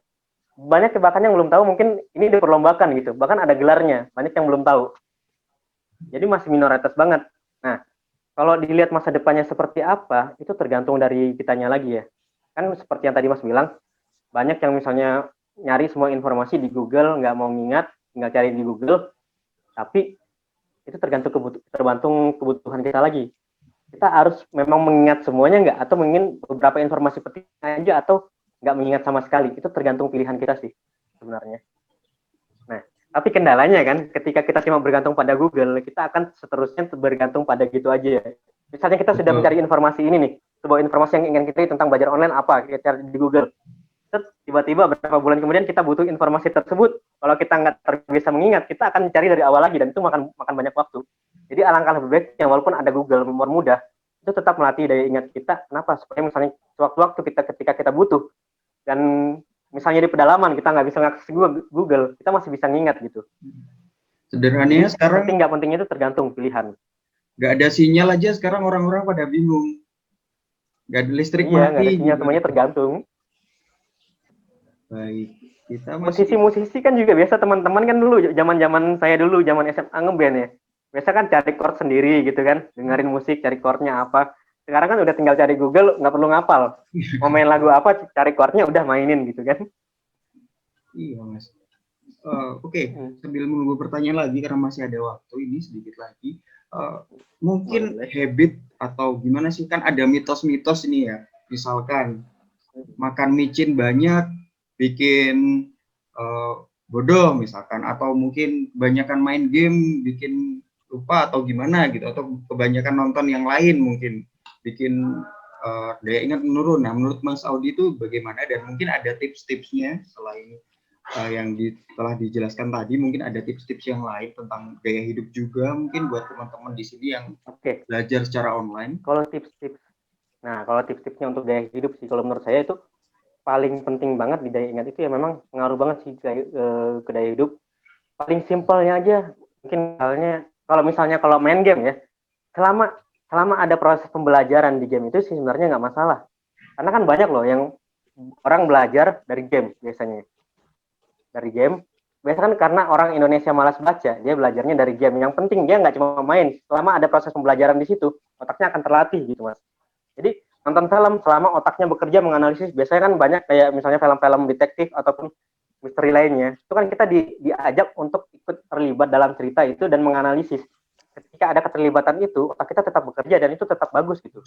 Bahkan yang belum tahu mungkin ini diperlombakan gitu. Bahkan ada gelarnya, banyak yang belum tahu. Jadi masih minoritas banget. Nah, kalau dilihat masa depannya seperti apa, itu tergantung dari kitanya lagi ya. Kan seperti yang tadi Mas bilang, banyak yang misalnya nyari semua informasi di Google, nggak mau ngingat, tinggal cari di Google, tapi itu tergantung kebutuhan kita lagi. Kita harus memang mengingat semuanya nggak, atau ingin beberapa informasi penting aja, atau nggak mengingat sama sekali. Itu tergantung pilihan kita sih sebenarnya. Nah, tapi kendalanya kan, ketika kita cuma bergantung pada Google, kita akan seterusnya bergantung pada gitu aja ya. Misalnya kita sudah mencari informasi ini nih, sebuah informasi yang ingin kita tentang belajar online apa, kita cari di Google. tiba-tiba beberapa bulan kemudian kita butuh informasi tersebut. Kalau kita nggak terbiasa mengingat, kita akan cari dari awal lagi dan itu makan banyak waktu. Jadi alangkah lebih baiknya walaupun ada Google mempermudah, itu tetap melatih daya ingat kita. Kenapa? Supaya misalnya sewaktu-waktu ketika kita butuh dan misalnya di pedalaman kita nggak bisa ngakses Google, kita masih bisa ngingat gitu. Sederhananya sekarang nggak pentingnya itu tergantung pilihan. Nggak ada sinyal aja sekarang orang-orang pada bingung. Nggak ada listrik Iya, mati. nggak ada sinyal, semuanya tergantung. Baik, kita masih... Musisi kan juga biasa teman-teman kan dulu, zaman saya dulu, zaman SMA ngeband ya. Biasa kan cari chord sendiri gitu kan, dengerin musik, cari chordnya apa. Sekarang kan udah tinggal cari Google, nggak perlu ngapal. Mau main lagu apa, cari chordnya udah mainin gitu kan. Iya, Mas. Oke, sambil menunggu pertanyaan lagi karena masih ada waktu ini sedikit lagi. Mungkin habit atau gimana sih, kan ada mitos-mitos ini ya. Misalkan makan micin banyak bikin bodoh misalkan, atau mungkin kebanyakan main game bikin lupa atau gimana gitu, atau kebanyakan nonton yang lain mungkin bikin daya ingat menurun. Nah, menurut Mas Audi itu bagaimana, dan mungkin ada tips-tipsnya selain yang telah dijelaskan tadi, mungkin ada tips-tips yang lain tentang gaya hidup juga mungkin buat teman-teman di sini yang belajar secara online. Kalau tips-tipsnya untuk gaya hidup sih, kalau menurut saya itu paling penting banget di daya ingat itu ya memang pengaruh banget sih ke daya hidup. Paling simpelnya aja, mungkin kalau main game ya, selama ada proses pembelajaran di game itu sih sebenarnya nggak masalah. Karena kan banyak loh yang orang belajar dari game biasanya. Dari game, biasanya kan karena orang Indonesia malas baca, dia belajarnya dari game. Yang penting dia nggak cuma main, selama ada proses pembelajaran di situ, otaknya akan terlatih gitu Mas. Jadi nonton film selama otaknya bekerja menganalisis, biasanya kan banyak kayak misalnya film-film detektif ataupun misteri lainnya, itu kan kita diajak untuk ikut terlibat dalam cerita itu dan menganalisis. Ketika ada keterlibatan itu, otak kita tetap bekerja dan itu tetap bagus gitu.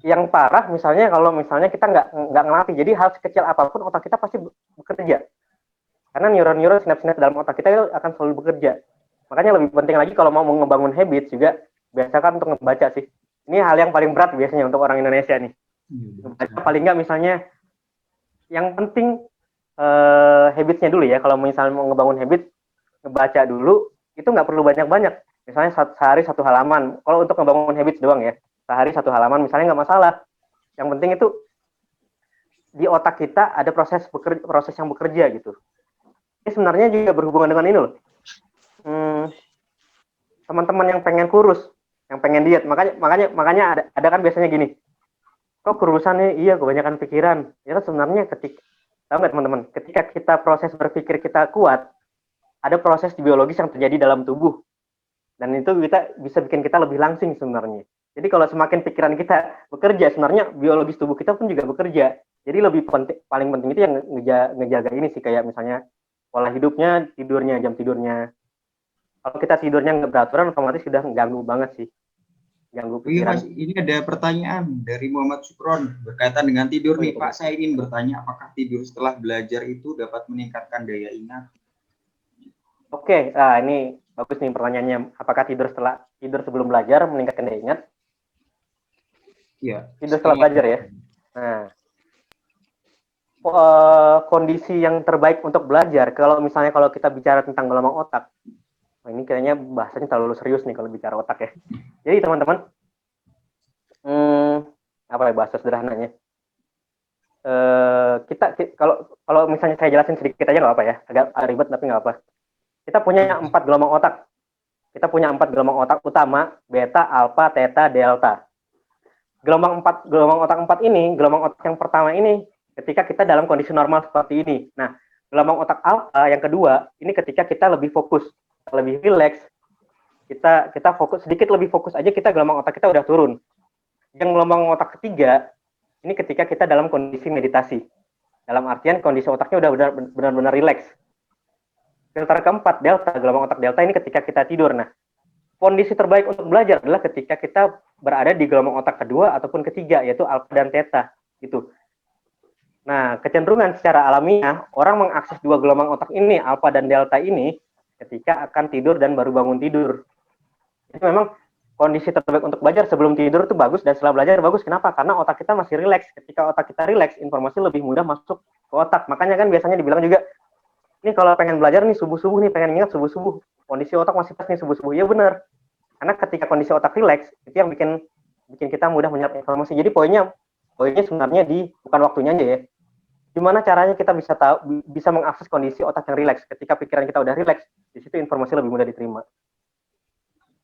Yang parah misalnya kalau misalnya kita nggak ngelatih, jadi hal sekecil apapun otak kita pasti bekerja. Karena neuron-neuron sinapsi dalam otak kita itu akan selalu bekerja. Makanya lebih penting lagi kalau mau ngebangun habit juga, biasakan untuk ngebaca sih. Ini hal yang paling berat biasanya untuk orang Indonesia nih. Ngebaca paling nggak misalnya, yang penting habitsnya dulu ya. Kalau misalnya mau ngebangun habit, ngebaca dulu, itu nggak perlu banyak-banyak. Misalnya sehari 1 halaman. Kalau untuk ngebangun habits doang ya, sehari 1 halaman misalnya nggak masalah. Yang penting itu di otak kita ada proses yang bekerja gitu. Ini sebenarnya juga berhubungan dengan ini loh. Teman-teman yang pengen kurus, yang pengen diet, makanya ada kan biasanya gini. Kok kurusan nih? Iya, kebanyakan pikiran. Ya sebenarnya tahu nggak teman-teman? Ketika kita proses berpikir kita kuat, ada proses biologis yang terjadi dalam tubuh. Dan itu bisa bikin kita lebih langsing sebenarnya. Jadi kalau semakin pikiran kita bekerja, sebenarnya biologis tubuh kita pun juga bekerja. Jadi paling penting itu yang ngejaga ini sih, kayak misalnya pola hidupnya, tidurnya, jam tidurnya. Kalau kita tidurnya nggak beraturan, otomatis sudah mengganggu banget sih. Ganggu pikiran. Mas, ini ada pertanyaan dari Muhammad Sukron berkaitan dengan tidur nih, Pak. Saya ingin bertanya, apakah tidur setelah belajar itu dapat meningkatkan daya ingat? Oke, ini bagus nih pertanyaannya. Apakah tidur sebelum belajar meningkatkan daya ingat? Iya. Tidur setelah belajar ya. Nah, kondisi yang terbaik untuk belajar, kalau kita bicara tentang gelombang otak, ini kayaknya bahasanya terlalu serius nih kalau bicara otak ya. Jadi teman-teman, apa ya bahasa sederhananya? Kita kalau misalnya saya jelasin sedikit aja nggak apa ya, agak ribet tapi nggak apa. Kita punya 4 gelombang otak. Kita punya 4 gelombang otak utama: beta, alfa, theta, delta. Gelombang otak 4 ini, gelombang otak yang pertama ini ketika kita dalam kondisi normal seperti ini. Nah, gelombang otak alfa yang kedua ini ketika kita lebih fokus, lebih rileks, kita fokus sedikit lebih fokus aja, kita gelombang otak kita udah turun. Yang gelombang otak ketiga ini ketika kita dalam kondisi meditasi, dalam artian kondisi otaknya udah benar-benar rileks. Filter keempat, delta, gelombang otak delta ini ketika kita tidur. Nah, kondisi terbaik untuk belajar adalah ketika kita berada di gelombang otak kedua ataupun ketiga, yaitu alfa dan theta gitu. Nah, kecenderungan secara alamiah orang mengakses 2 gelombang otak ini, alfa dan delta ini, ketika akan tidur dan baru bangun tidur. Jadi memang kondisi terbaik untuk belajar sebelum tidur itu bagus dan setelah belajar bagus. Kenapa? Karena otak kita masih rileks. Ketika otak kita rileks, informasi lebih mudah masuk ke otak. Makanya kan biasanya dibilang juga, ini kalau pengen belajar nih subuh-subuh nih, pengen ingat subuh-subuh. Kondisi otak masih pas nih subuh-subuh. Iya benar. Karena ketika kondisi otak rileks, itu yang bikin kita mudah menyerap informasi. Jadi poinnya sebenarnya bukan waktunya aja ya. Gimana caranya kita bisa mengakses kondisi otak yang rileks. Ketika pikiran kita udah rileks, di situ informasi lebih mudah diterima.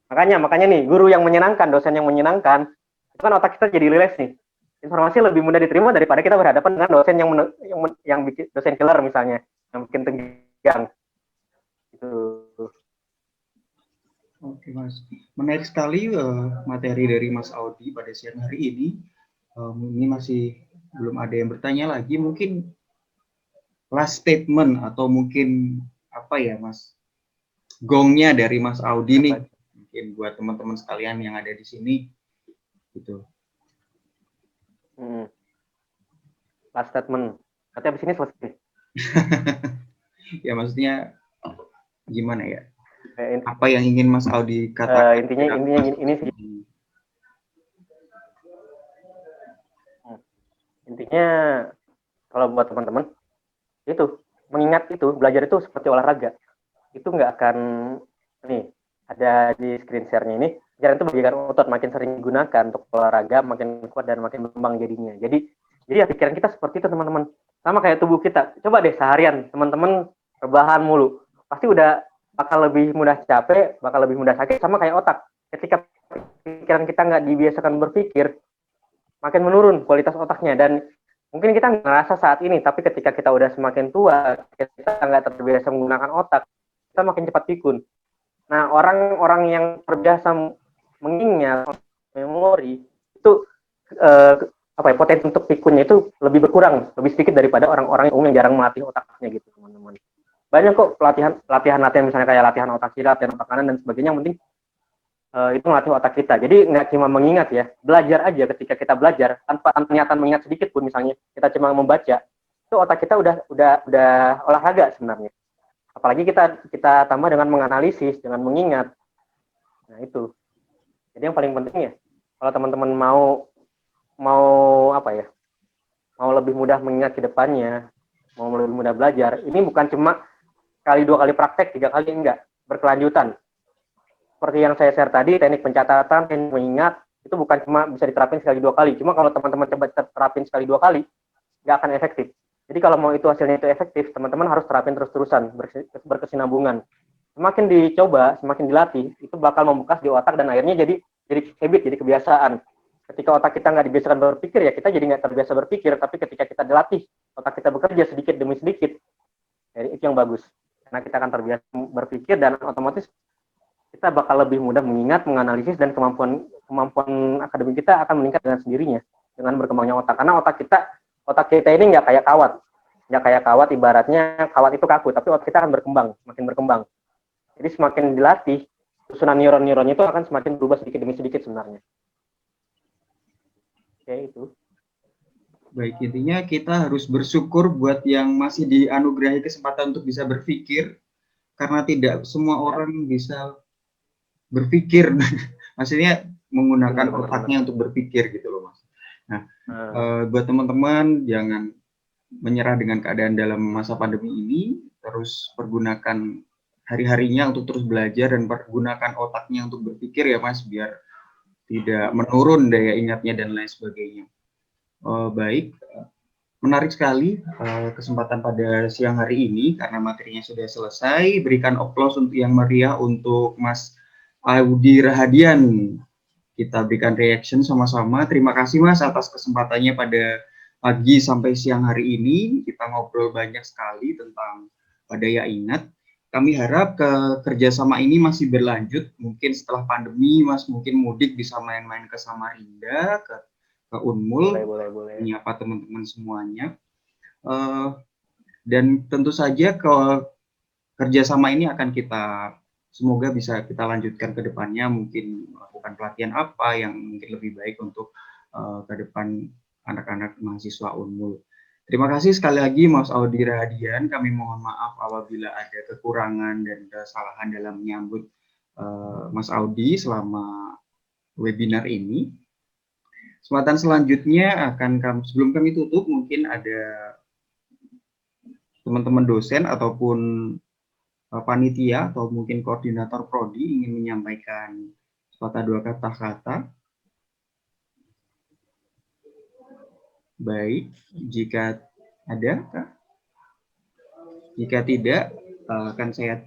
Makanya nih, guru yang menyenangkan, dosen yang menyenangkan, itu kan otak kita jadi rileks nih. Informasi lebih mudah diterima daripada kita berhadapan dengan dosen yang bikin dosen killer misalnya, yang bikin tegang. Gitu. Oke Mas, menarik sekali materi dari Mas Audi pada siang hari ini. Ini masih belum ada yang bertanya lagi, mungkin last statement atau mungkin apa ya Mas, gongnya dari Mas Audi nih, mungkin buat teman-teman sekalian yang ada di sini, gitu. Last statement, katanya abis ini selesai. Ya maksudnya gimana ya? Apa yang ingin Mas Audi katakan? Intinya ini sih. Intinya kalau buat teman-teman itu mengingat itu belajar itu seperti olahraga. Itu nggak akan nih ada di screen share-nya ini. Belajar itu bagaikan otot, makin sering digunakan untuk olahraga makin kuat dan makin berkembang jadinya. Jadi ya pikiran kita seperti itu teman-teman. Sama kayak tubuh kita. Coba deh seharian teman-teman rebahan mulu. Pasti udah bakal lebih mudah capek, bakal lebih mudah sakit, sama kayak otak. Ketika pikiran kita nggak dibiasakan berpikir, makin menurun kualitas otaknya. Dan mungkin kita ngerasa saat ini, tapi ketika kita udah semakin tua, kita nggak terbiasa menggunakan otak, kita makin cepat pikun. Nah, orang-orang yang terbiasa mengingat memori itu potensi untuk pikunnya itu lebih berkurang, lebih sedikit daripada orang-orang yang jarang melatih otaknya gitu, teman-teman. Banyak kok latihan misalnya kayak latihan otak kiri, latihan otak kanan dan sebagainya, yang penting itu melatih otak kita. Jadi nggak cuma mengingat ya, belajar aja. Ketika kita belajar tanpa niatan mengingat sedikit pun, misalnya kita cuma membaca, itu otak kita udah olahraga sebenarnya. Apalagi kita tambah dengan menganalisis, dengan mengingat. Nah itu. Jadi yang paling penting ya, kalau teman-teman mau lebih mudah mengingat ke depannya, mau lebih mudah belajar, ini bukan cuma sekali 2 kali praktek, 3 kali, enggak, berkelanjutan. Seperti yang saya share tadi, teknik pencatatan, teknik mengingat, itu bukan cuma bisa diterapin sekali 2 kali. Cuma kalau teman-teman coba terapin sekali 2 kali, nggak akan efektif. Jadi kalau mau itu hasilnya itu efektif, teman-teman harus terapin terus-terusan, berkesinambungan. Semakin dicoba, semakin dilatih, itu bakal membekas di otak dan akhirnya jadi habit, jadi kebiasaan. Ketika otak kita nggak dibiasakan berpikir, ya kita jadi nggak terbiasa berpikir. Tapi ketika kita dilatih, otak kita bekerja sedikit demi sedikit, jadi itu yang bagus. Karena kita akan terbiasa berpikir dan otomatis kita bakal lebih mudah mengingat, menganalisis, dan kemampuan akademik kita akan meningkat dengan sendirinya dengan berkembangnya otak. Karena otak kita ini nggak kayak kawat, ibaratnya kawat itu kaku, tapi otak kita akan berkembang, semakin berkembang. Jadi semakin dilatih, susunan neuron-neuronnya itu akan semakin berubah sedikit demi sedikit sebenarnya. Oke, itu. Baik, intinya kita harus bersyukur buat yang masih dianugerahi kesempatan untuk bisa berpikir, karena tidak semua orang bisa berpikir, maksudnya menggunakan otaknya untuk berpikir gitu loh Mas. Nah, buat teman-teman jangan menyerah dengan keadaan dalam masa pandemi ini, terus pergunakan hari-harinya untuk terus belajar dan pergunakan otaknya untuk berpikir ya Mas, biar tidak menurun daya ingatnya dan lain sebagainya. Baik, menarik sekali kesempatan pada siang hari ini karena materinya sudah selesai. Berikan aplaus untuk yang meriah untuk Mas Audi Rahadian. Kita berikan reaction sama-sama. Terima kasih Mas atas kesempatannya pada pagi sampai siang hari ini. Kita ngobrol banyak sekali tentang daya ingat. Kami harap kerjasama ini masih berlanjut. Mungkin setelah pandemi Mas mungkin mudik bisa main-main ke Samarinda, ke Unmul, boleh. menyapa teman-teman semuanya. Dan tentu saja kerjasama ini akan semoga bisa kita lanjutkan ke depannya, mungkin melakukan pelatihan apa yang mungkin lebih baik untuk ke depan anak-anak mahasiswa Unmul. Terima kasih sekali lagi Mas Audi Rahadian. Kami mohon maaf apabila ada kekurangan dan kesalahan dalam menyambut Mas Audi selama webinar ini. Kesempatan selanjutnya sebelum kami tutup, mungkin ada teman-teman dosen ataupun panitia atau mungkin koordinator prodi ingin menyampaikan sepatah dua kata-kata. Baik, jika ada, jika tidak, akan saya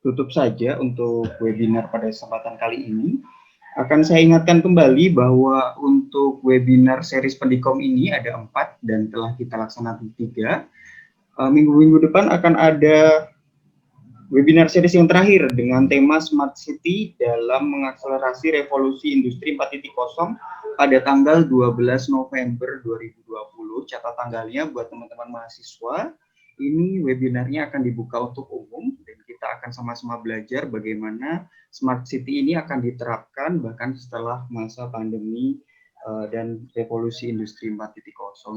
tutup saja untuk webinar pada kesempatan kali ini. Akan saya ingatkan kembali bahwa untuk webinar series Pendikom ini ada 4 dan telah kita laksanakan 3. Minggu-minggu depan akan ada webinar series yang terakhir dengan tema Smart City dalam mengakselerasi revolusi industri 4.0 pada tanggal 12 November 2020. Catat tanggalnya buat teman-teman mahasiswa. Ini webinarnya akan dibuka untuk umum dan kita akan sama-sama belajar bagaimana Smart City ini akan diterapkan bahkan setelah masa pandemi dan revolusi industri 4.0.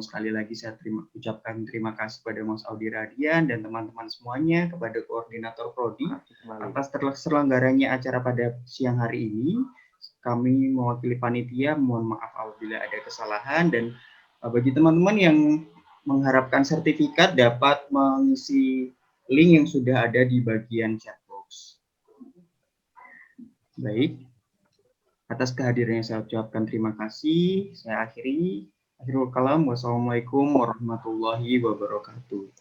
Sekali lagi saya ucapkan terima kasih pada Mas Audi Radian dan teman-teman semuanya, kepada koordinator prodi atas terselenggaranya acara pada siang hari ini. Kami mewakili panitia, mohon maaf apabila ada kesalahan, dan bagi teman-teman yang mengharapkan sertifikat dapat mengisi link yang sudah ada di bagian chat box. Baik, atas kehadirannya saya ucapkan terima kasih. Saya akhiri. Akhirul kalam. Wassalamualaikum warahmatullahi wabarakatuh.